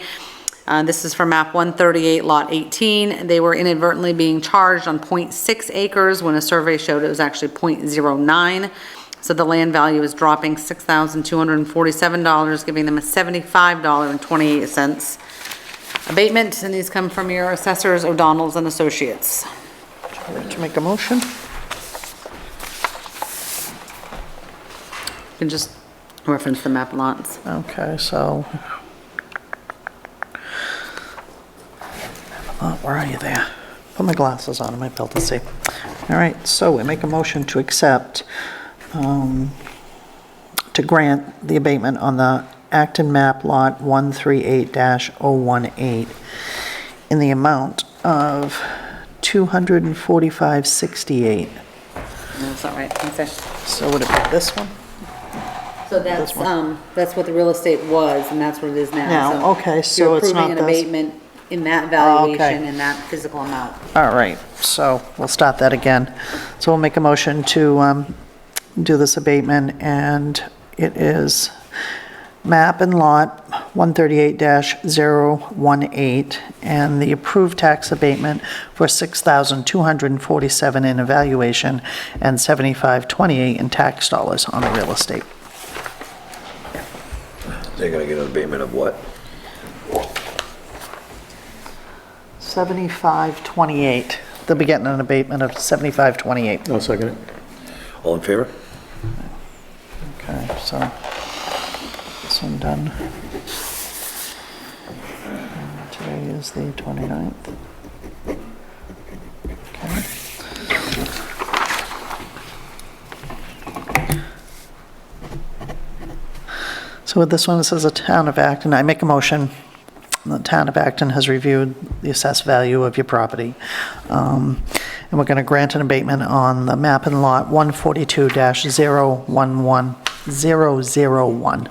This is for map 138, lot 18. They were inadvertently being charged on 0.6 acres when a survey showed it was actually 0.09. So the land value is dropping $6,247, giving them a $75.28 abatement, and these come from your assessors, O'Donnell's and Associates. To make a motion? You can just reference the map lots. Okay, so. Where are you there? Put my glasses on, I might be able to see. All right, so we make a motion to accept, to grant the abatement on the Acton map lot 138-018 in the amount of $245.68. That's not right. Okay. So would it be this one? So that's what the real estate was, and that's what it is now. Now, okay, so it's not You're approving an this. abatement in that valuation Okay. and that physical amount. All right, so we'll start that again. So we'll make a motion to do this abatement, and it is map and lot 138-018, and the approved tax abatement for $6,247 in evaluation and $75.28 in tax dollars on the real estate. They're gonna get an abatement of what? $75.28. They'll be getting an abatement of $75.28. I'll second it. All in favor? Okay, so this one done. And today is the 29th. Okay. So with this one, it says the Town of Acton, I make a motion. The Town of Acton has reviewed the assessed value of your property. And we're going to grant an abatement on the map and lot 142-001.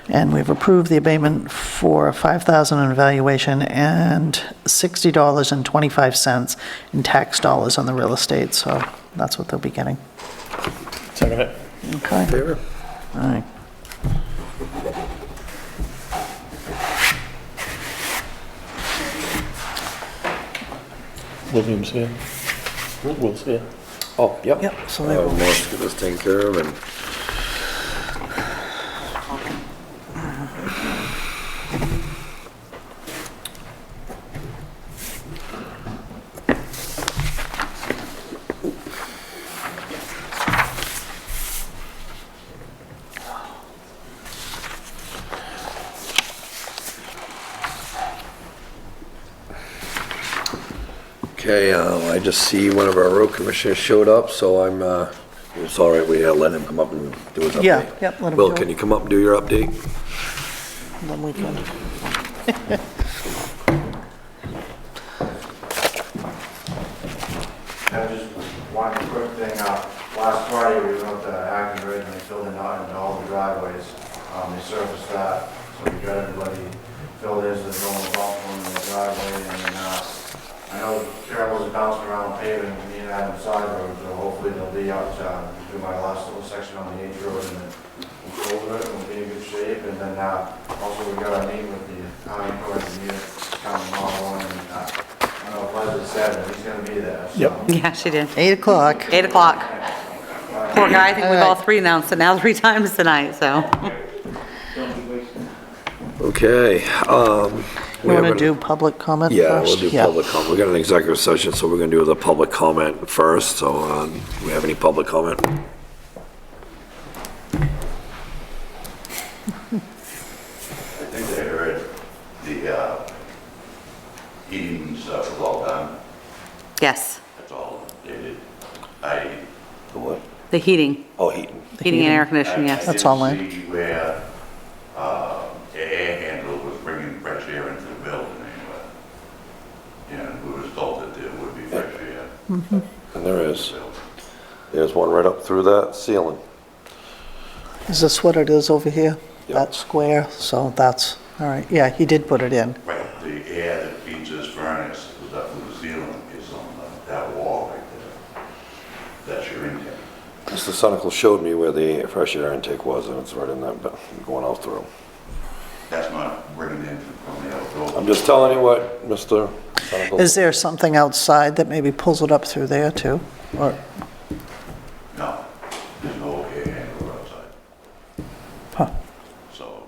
And we've approved the abatement for $5,000 in valuation and $60.25 in tax dollars on the real estate. So that's what they'll be getting. Second it. Okay. Favor? All right. William's here. Will's here. Oh, yep. Yep, so they will- Let's get this taken care of and. Okay, I just see one of our road commissioners showed up, so I'm, it's all right, we let him come up and do his update. Yeah, yep, let him Will, do can it. you come up and do your update? Then we can. I just wanted a quick thing, last Friday we went to Acton Ridge and they filled in all the driveways. They surfaced that, so we got everybody filled in, so there's no more bumps on the driveway. And then, I know Carol's bouncing around paving, me and Adam side road, so hopefully they'll be out to do my last little section on the H road and then we'll go over it and we'll be in good shape. And then, also we got a meeting with the county clerk and county tomorrow and, I know Leslie said that he's gonna be there, so. Yep. Yeah, she did. 8 o'clock. 8 o'clock. Poor guy, I think we've all 3 announced it now 3 times tonight, so. Okay, You want to do public comment first? Yeah, we'll do public comment. We got an executive session, so we're gonna do the public comment first, so, do we have any public comment? I think they heard the heating stuff was all done. Yes. That's The what? The heating, Oh, heating. heating and air conditioning, yes. That's all in. I didn't see where, the air handler was bringing fresh air into the building anyway. And we was told that there would be fresh air. And there is. There's one right up through that ceiling. Is this what it is over here? Yep. That square, so that's, all right, yeah, he did put it in. Right, the air that feeds this furnace was up through the ceiling is on that wall right there. That's your intake. Mr. Senical showed me where the fresh air intake was, and it's right in that, going out through. That's not bringing in from the outdoor. I'm just telling you what Mr. Senical. Is there something outside that maybe pulls it up through there too? Or, No, there's no air handler outside. huh, So,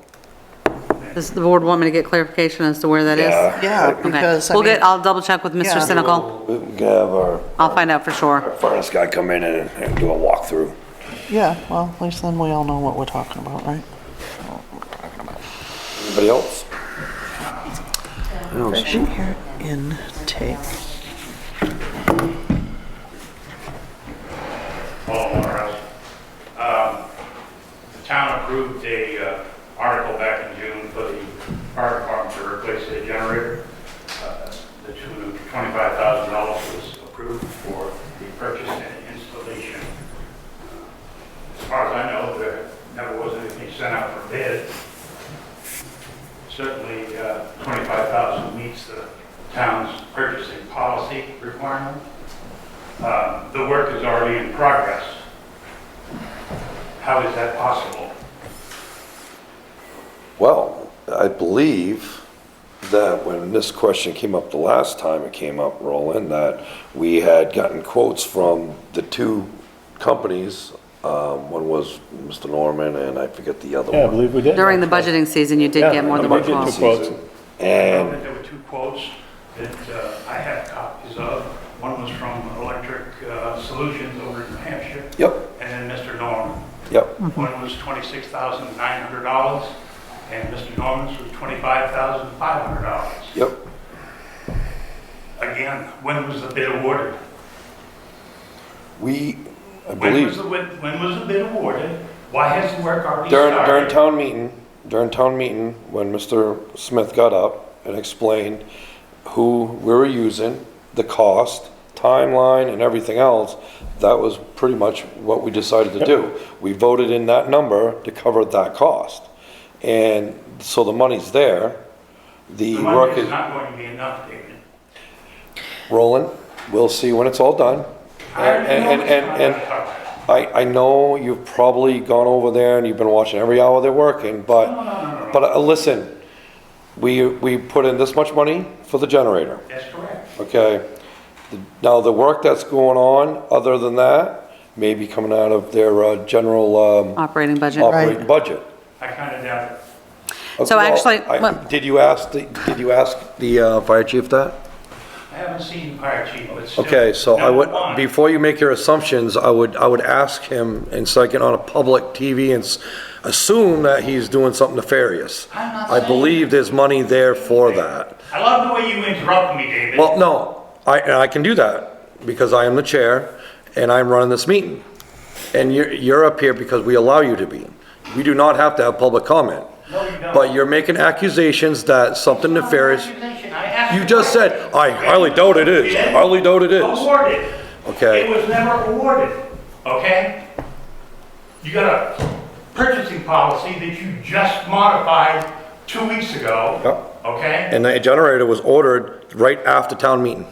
Does the board want me to get clarification as to where that is? yeah, Okay. because, I We'll mean, I'll double check with Mr. Yeah. Cynical. We can have our I'll find out for sure. furnace guy come in and do a walkthrough. yeah, well, at least then we all know what we're talking about, right? Anybody else? Fresh air intake. Paul Morris. The town approved a article back in June for the fire department to replace their generator. The tune of $25,000 was approved for the purchase and installation. As far as I know, there never was anything sent out for bid. Certainly, $25,000 meets the town's purchasing policy requirement. The work is already in progress. How is that possible? Well, I believe that when this question came up the last time it came up, Roland, that we had gotten quotes from the two companies. One was Mr. Norman, and I forget the other Yeah, I one. believe we did. During the budgeting season, you did Yeah, get more than we one did quote. two quotes. I know And, that there were two quotes that I have copies of. One was from Electric Solutions over in New Hampshire, yep, and then Mr. Norman. yep, One was $26,900, and Mr. Norman's was $25,500. yep. Again, when was the bid awarded? I When believe, when was the bid awarded? Why has the work already during started? town meeting, when Mr. Smith got up and explained who we were using, the cost, timeline, and everything else, that was pretty much what we decided to do. We voted in that number to cover that cost. And so the money's there. The The work money is is not going to be enough, David. rolling. We'll see when it's all done. I already know it's not And gonna cover it. I know you've probably gone over there and you've been watching every hour they're working, but, No. but listen, we put in this much money for the generator, That's correct. okay? Now, the work that's going on, other than that, may be coming out of their, general, Operating budget. operating budget. I kind of doubt it. So Well, actually, Did you ask the fire chief that? I haven't seen the fire chief, but still. Okay, so I number would, one, before you make your assumptions, I would ask him, and so I get on a public TV and assume that he's doing something nefarious. I'm not I saying- believe there's money there for that. I love the way you interrupt me, David. Well, no, and I can do that, because I am the chair, and I'm running this meeting. And you're up here because we allow you to be. We do not have to have public comment. No, you don't. But you're making accusations that something It's not an nefarious, accusation. I asked you you just a said, question. I highly doubt it is, I highly doubt it is. Awarded. Okay. It was never awarded, okay? You got a purchasing policy that you just modified 2 weeks ago, Yep. okay? And the generator was ordered right after town meeting.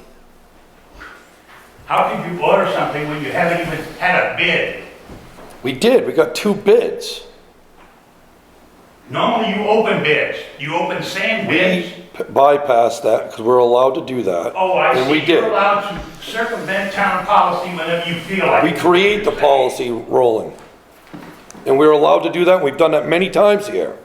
How could you order something when you haven't even had a bid? We did, we got 2 bids. Normally you open bids. You open sand bids. Bypassed that, because we're allowed to do that. Oh, I And we see. did. You're allowed to circumvent town policy whenever you feel like We it. create the policy rolling. And we're allowed to do that, and we've done that many times here,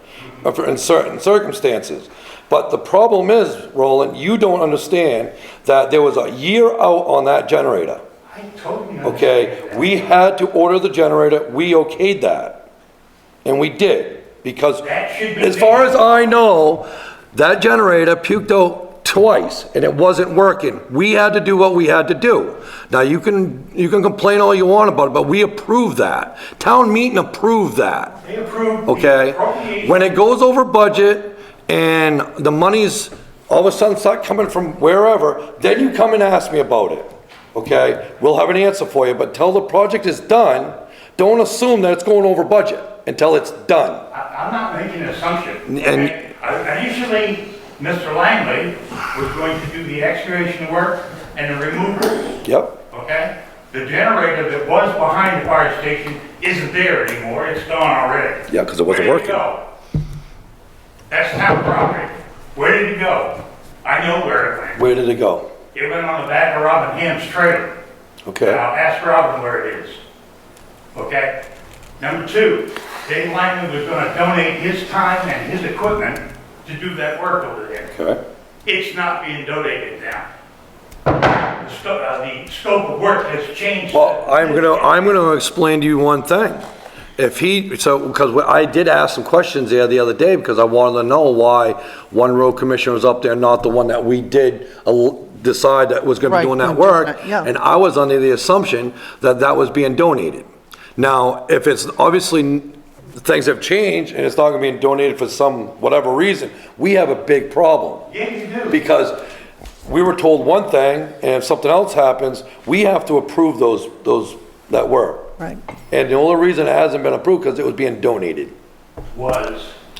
in certain circumstances. But the problem is, Roland, you don't understand that there was a year out on that generator, I totally understand. okay? We had to order the generator, we okayed that. And we did, because That should be. as far as I know, that generator puked out twice, and it wasn't working. We had to do what we had to do. Now, you can complain all you want about it, but we approved that. Town meeting approved that, They approved the okay? appropriation. When it goes over budget and the money's all of a sudden start coming from wherever, then you come and ask me about it, okay? We'll have an answer for you, but till the project is done, don't assume that it's going over budget until it's done. I'm not making an assumption. And- okay? Initially, Mr. Langley was going to do the excavation work and the removals, Yep, okay? The generator that was behind the fire station isn't there anymore, it's gone already. yeah, because it wasn't Where did it working. go? That's town property. Where did it go? I know where it went. Where did it go? It went on the back of Robin Ham's trailer. Okay, Now, ask Robin where it is. Okay? Number two, Dave Langley was gonna donate his time and his equipment to do that work over there. okay. It's not being donated now. The scope of work has changed. Well, I'm gonna explain to you one thing. Because I did ask some questions there the other day, because I wanted to know why one road commissioner was up there, not the one that we did decide that was gonna be Right, doing that no, work. yeah. And I was under the assumption that that was being donated. Now, if it's, obviously, things have changed and it's not gonna be donated for some, whatever reason, we have a big problem. Yeah, you do. Because we were told one thing, and if something else happens, we have to approve that work. Right. And the only reason it hasn't been approved, because it was being donated.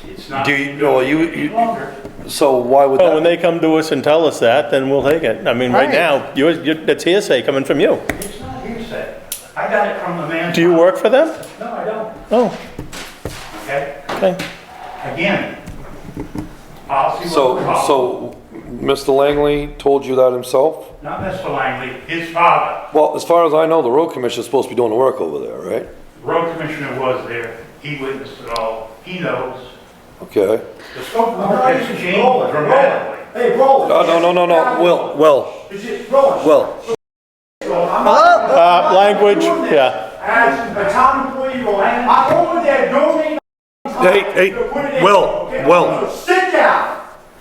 It's not. Do you, no, being donated any longer. So why would Well, when that? they come to us and tell us that, then we'll take it. I mean, right Right. now, it's hearsay coming from you. It's not hearsay. I got it from the man. Do you work for them? No, I don't. Oh, Okay? okay. Again, policy was wrong. So Mr. Langley told you that himself? Not Mr. Langley, his father. Well, as far as I know, the road commissioner's supposed to be doing the work over there, right? Road commissioner was there. He witnessed it all. He knows. Okay. The scope of work has changed dramatically. Hey, Roland. Will, Roland. Language, yeah. As a town employee, Roland, I'm over there donating. Hey, Will. So sit down.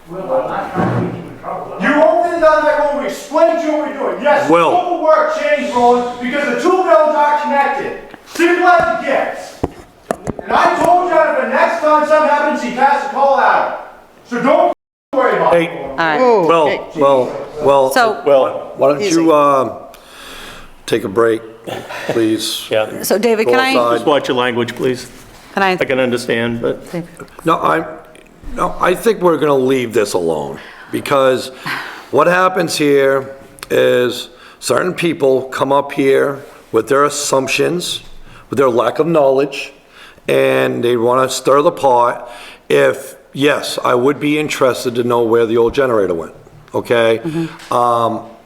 Well, I'm not trying to get you in trouble. You opened down that road, we explained to you what we're doing. Yes, the Will. scope of work changed, Roland, because the two buildings are connected. Simple as it gets. And I told you that if the next time something happens, he has to call out. So don't worry about it. Hey, All right. Well, So, Well, why don't you, take a break, please? yeah. so David, Go can I, outside. Just watch your language, please. can I? I can understand, but No, I think we're gonna leave this alone, because what happens here is certain people come up here with their assumptions, with their lack of knowledge, and they wanna stir the pot. Yes, I would be interested to know where the old generator went, okay?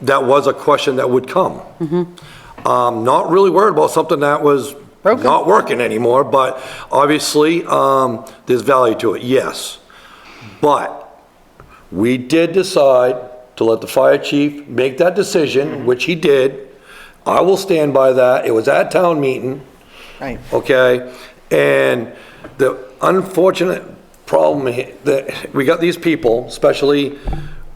That was a question that would come. Not really worried about something that was Broken. not working anymore, but obviously, there's value to it, yes. But we did decide to let the fire chief make that decision, which he did. I will stand by that. It was at town meeting, Right. okay? And the unfortunate problem that we got these people, especially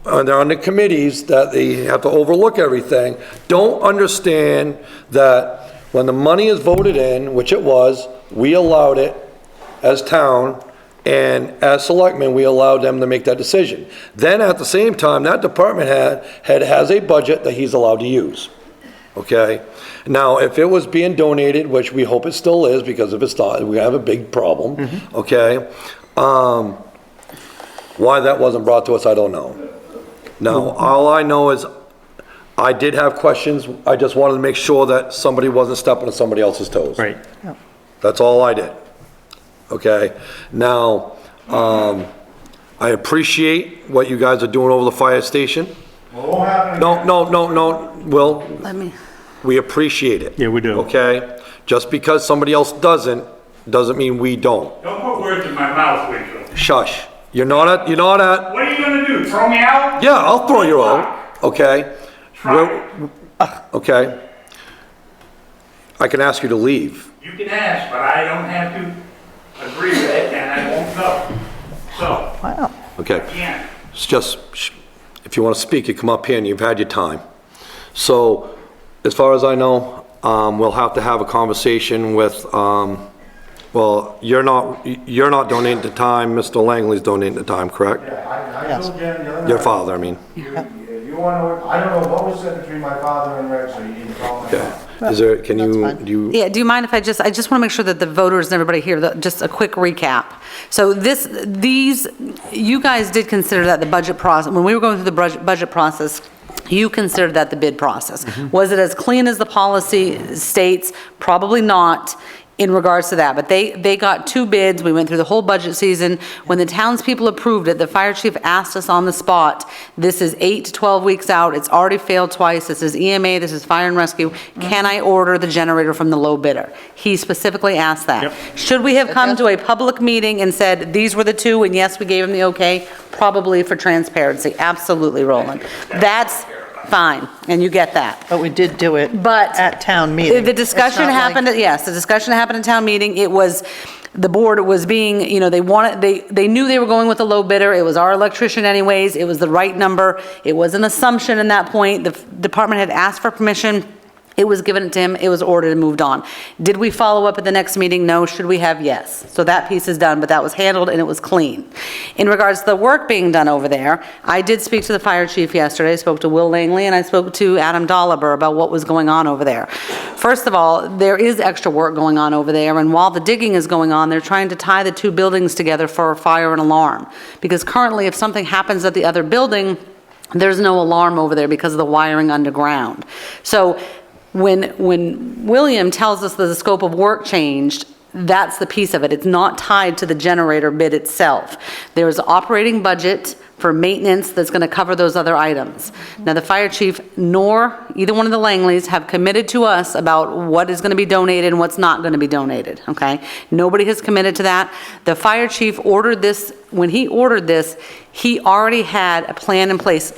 they're on the committees, that they have to overlook everything, don't understand that when the money is voted in, which it was, we allowed it as town, and as selectmen, we allowed them to make that decision. Then at the same time, that department head has a budget that he's allowed to use, okay? Now, if it was being donated, which we hope it still is, because if it's not, we have a big problem, okay? Why that wasn't brought to us, I don't know. Now, all I know is I did have questions. I just wanted to make sure that somebody wasn't stepping on somebody else's toes. right. That's all I did. Okay? Now, I appreciate what you guys are doing over the fire station. Well, it won't happen again. No, Will, Let me, we appreciate it. Yeah, we do. Okay? Just because somebody else doesn't mean we don't. Don't put words in my mouth, Rachel. Shush. You're not at, What are you gonna do, throw me out? yeah, I'll throw you out, okay? Try it. Okay? I can ask you to leave. You can ask, but I don't have to agree with it, and I won't go. So, Okay? again, It's just, If you want to speak, you come up here and you've had your time. So, as far as I know, we'll have to have a conversation with, well, you're not donating the time, Mr. Langley's donating the time, correct? Yeah, I Yes. told Jen the other night. Your father, I mean. If you want to, I don't know what was said between my father and Rick, so you need to call me. Okay. Is there, can That's you, fine. do you? Yeah, do you mind if I just want to make sure that the voters and everybody here, just a quick recap. So you guys did consider that the budget process, when we were going through the budget process, you considered that the bid process. Was it as clean as the policy states? Probably not in regards to that, but they got 2 bids. We went through the whole budget season. When the townspeople approved it, the fire chief asked us on the spot, this is 8 to 12 weeks out, it's already failed twice, this is EMA, this is fire and rescue, can I order the generator from the low bidder? He specifically asked that. Yep. Should we have come to a public meeting and said, these were the 2, and yes, we gave him the okay? Probably for transparency, absolutely, Roland. That's fine, and you get that. But we did do it But at town meeting. the discussion It's not like- happened, yes, the discussion happened in town meeting. It was, the board was being, they knew they were going with the low bidder. It was our electrician anyways. It was the right number. It was an assumption in that point. The department had asked for permission. It was given to him, it was ordered and moved on. Did we follow up at the next meeting? No. Should we have? Yes. So that piece is done, but that was handled and it was clean. In regards to the work being done over there, I did speak to the fire chief yesterday. I spoke to Will Langley and I spoke to Adam Dolliver about what was going on over there. First of all, there is extra work going on over there, and while the digging is going on, they're trying to tie the 2 buildings together for a fire and alarm. Because currently, if something happens at the other building, there's no alarm over there because of the wiring underground. So when William tells us that the scope of work changed, that's the piece of it. It's not tied to the generator bid itself. There's an operating budget for maintenance that's going to cover those other items. Now, the fire chief nor either one of the Langleys have committed to us about what is going to be donated and what's not going to be donated, okay? Nobody has committed to that. The fire chief ordered this, when he ordered this, he already had a plan in place.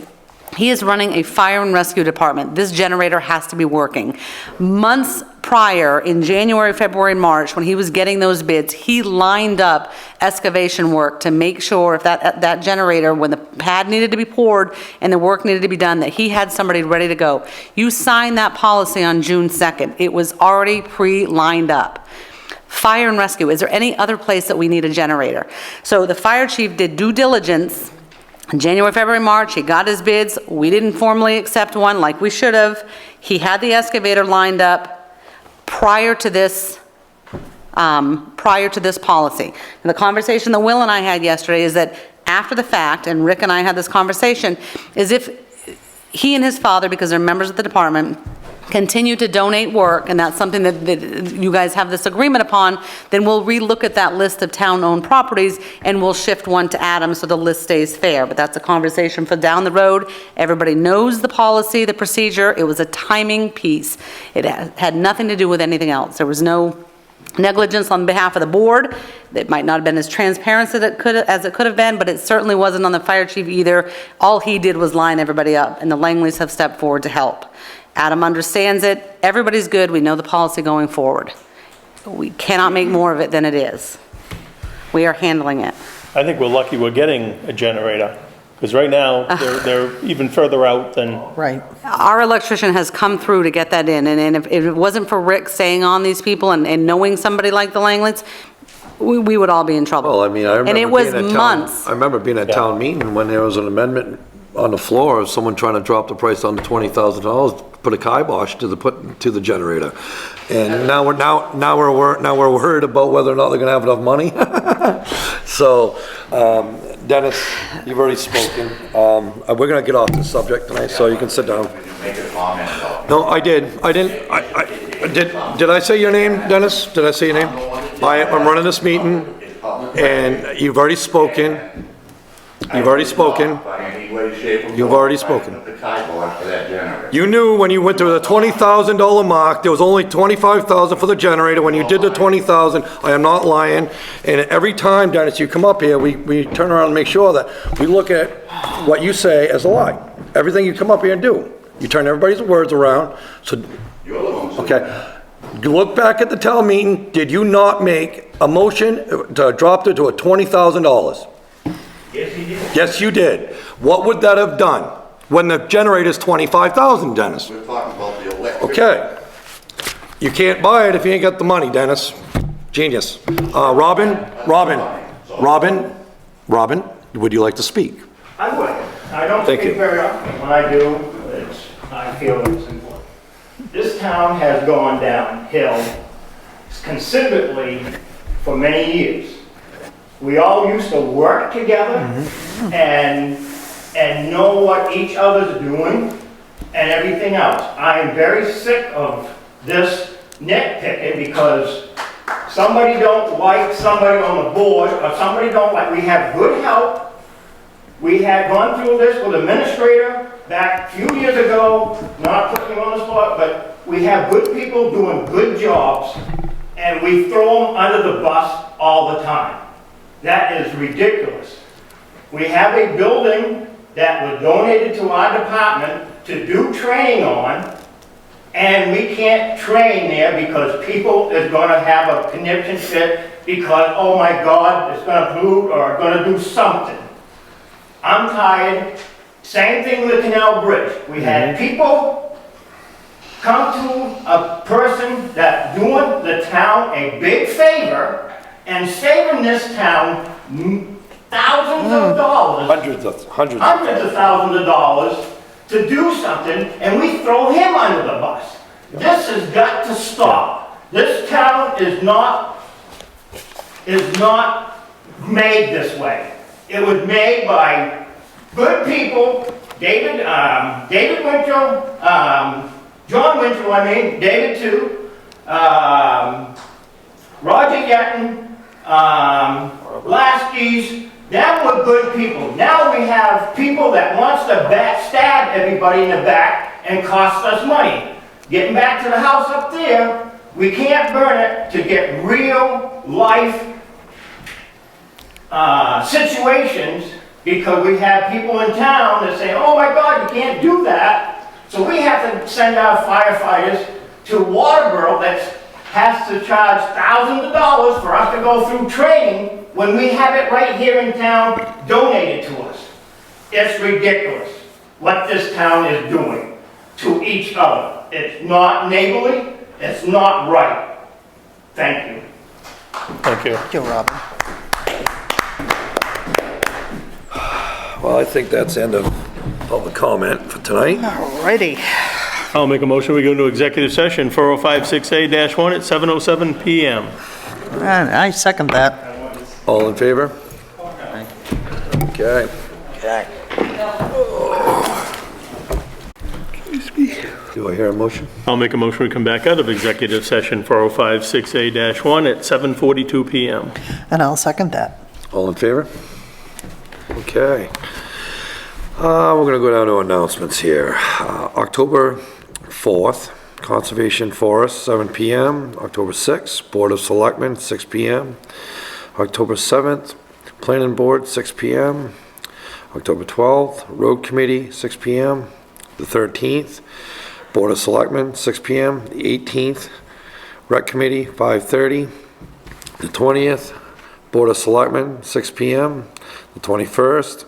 He is running a fire and rescue department. This generator has to be working. Months prior, in January, February, March, when he was getting those bids, he lined up excavation work to make sure if that generator, when the pad needed to be poured and the work needed to be done, that he had somebody ready to go. You signed that policy on June 2nd. It was already pre-lined up. Fire and rescue, is there any other place that we need a generator? So the fire chief did due diligence. In January, February, March, he got his bids. We didn't formally accept one like we should have. He had the excavator lined up prior to this policy. And the conversation that Will and I had yesterday is that after the fact, and Rick and I had this conversation, is if he and his father, because they're members of the department, continue to donate work, and that's something that you guys have this agreement upon, then we'll relook at that list of town-owned properties and we'll shift one to Adam so the list stays fair. But that's a conversation for down the road. Everybody knows the policy, the procedure. It was a timing piece. It had nothing to do with anything else. There was no negligence on behalf of the board. It might not have been as transparent as it could have been, but it certainly wasn't on the fire chief either. All he did was line everybody up, and the Langleys have stepped forward to help. Adam understands it. Everybody's good. We know the policy going forward. We cannot make more of it than it is. We are handling it. I think we're lucky we're getting a generator, because right now, they're even further out than, Right. Our electrician has come through to get that in, and if it wasn't for Rick saying on these people and knowing somebody like the Langleys, we would all be in trouble. Well, I mean, I remember And it was being at months. I remember being at Yeah. town meeting when there was an amendment on the floor of someone trying to drop the price down to $20,000, put a kibosh to the generator. And now we're worried about whether or not they're gonna have enough money. So, Dennis, you've already spoken. We're gonna get off this subject tonight, so you can sit down. Make a comment about. No, I did. Did I say your name, Dennis? Did I say your name? I'm running this meeting, and you've already spoken. You've already spoken. You've already spoken. The kibosh for that generator. You knew when you went to the $20,000 mark, there was only $25,000 for the generator. When you did the $20,000, I am not lying. And every time, Dennis, you come up here, we turn around and make sure that we look at what you say as a lie. Everything you come up here and do. You turn everybody's words around, so, You're the one. okay. You look back at the town meeting, did you not make a motion to drop it to a $20,000? Yes, he did. Yes, you did. What would that have done when the generator's 25,000, Dennis? We're talking about the electric. Okay. You can't buy it if you ain't got the money, Dennis. Genius. Robin, would you like to speak? I would. I don't Thank speak you. very often. When I do, I feel it's important. This town has gone downhill considerably for many years. We all used to work together and know what each other's doing and everything else. I am very sick of this nitpicking because somebody don't like somebody on the board or somebody don't like, we have good help. We had gone through this with administrator back a few years ago, not putting you on the spot, but we have good people doing good jobs and we throw them under the bus all the time. That is ridiculous. We have a building that was donated to our department to do training on, and we can't train there because people is gonna have a conniption fit because, oh my God, it's gonna pollute or gonna do something. I'm tired. Same thing with the Canal Bridge. We had people come to a person that doing the town a big favor and saving this town thousands of dollars. Hundreds of Thousands of dollars to do something, and we throw him under the bus. This has got to stop. This town is not made this way. It was made by good people, David Winchell, John Winchell, David too, Roger Yetton, Lasky's. Them were good people. Now we have people that wants to backstab everybody in the back and cost us money. Getting back to the house up there, we can't burn it to get real life situations because we have people in town that say, oh my God, you can't do that. So we have to send our firefighters to Waterboro that has to charge thousands of dollars for us to go through training when we have it right here in town donated to us. It's ridiculous what this town is doing to each other. It's not neighborly, it's not right. Thank you. Thank you. Thank you, Robin. Well, I think that's the end of public comment for tonight. Alrighty. I'll make a motion, we go into executive session, 4056A-1 at 7:07 PM. And I second that. All in favor? Okay. Do I hear a motion? I'll make a motion, we come back out of executive session, 4056A-1 at 7:42 PM. And I'll second that. All in favor? Okay. We're gonna go down to announcements here. October 4th, Conservation Forest, 7 PM. October 6th, Board of Selectmen, 6 PM. October 7th, Planning Board, 6 PM. October 12th, Road Committee, 6 PM. The 13th, Board of Selectmen, 6 PM. The 18th, Rec Committee, 5:30. The 20th, Board of Selectmen, 6 PM. The 21st,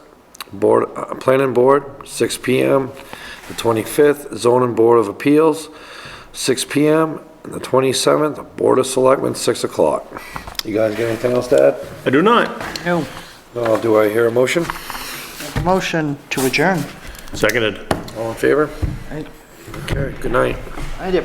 Planning Board, 6 PM. The 25th, Zoning Board of Appeals, 6 PM. And the 27th, Board of Selectmen, 6 o'clock. You guys got anything else to add? I do not. No. Do I hear a motion? Motion to adjourn. Seconded. All in favor? Right. Okay, good night. I did.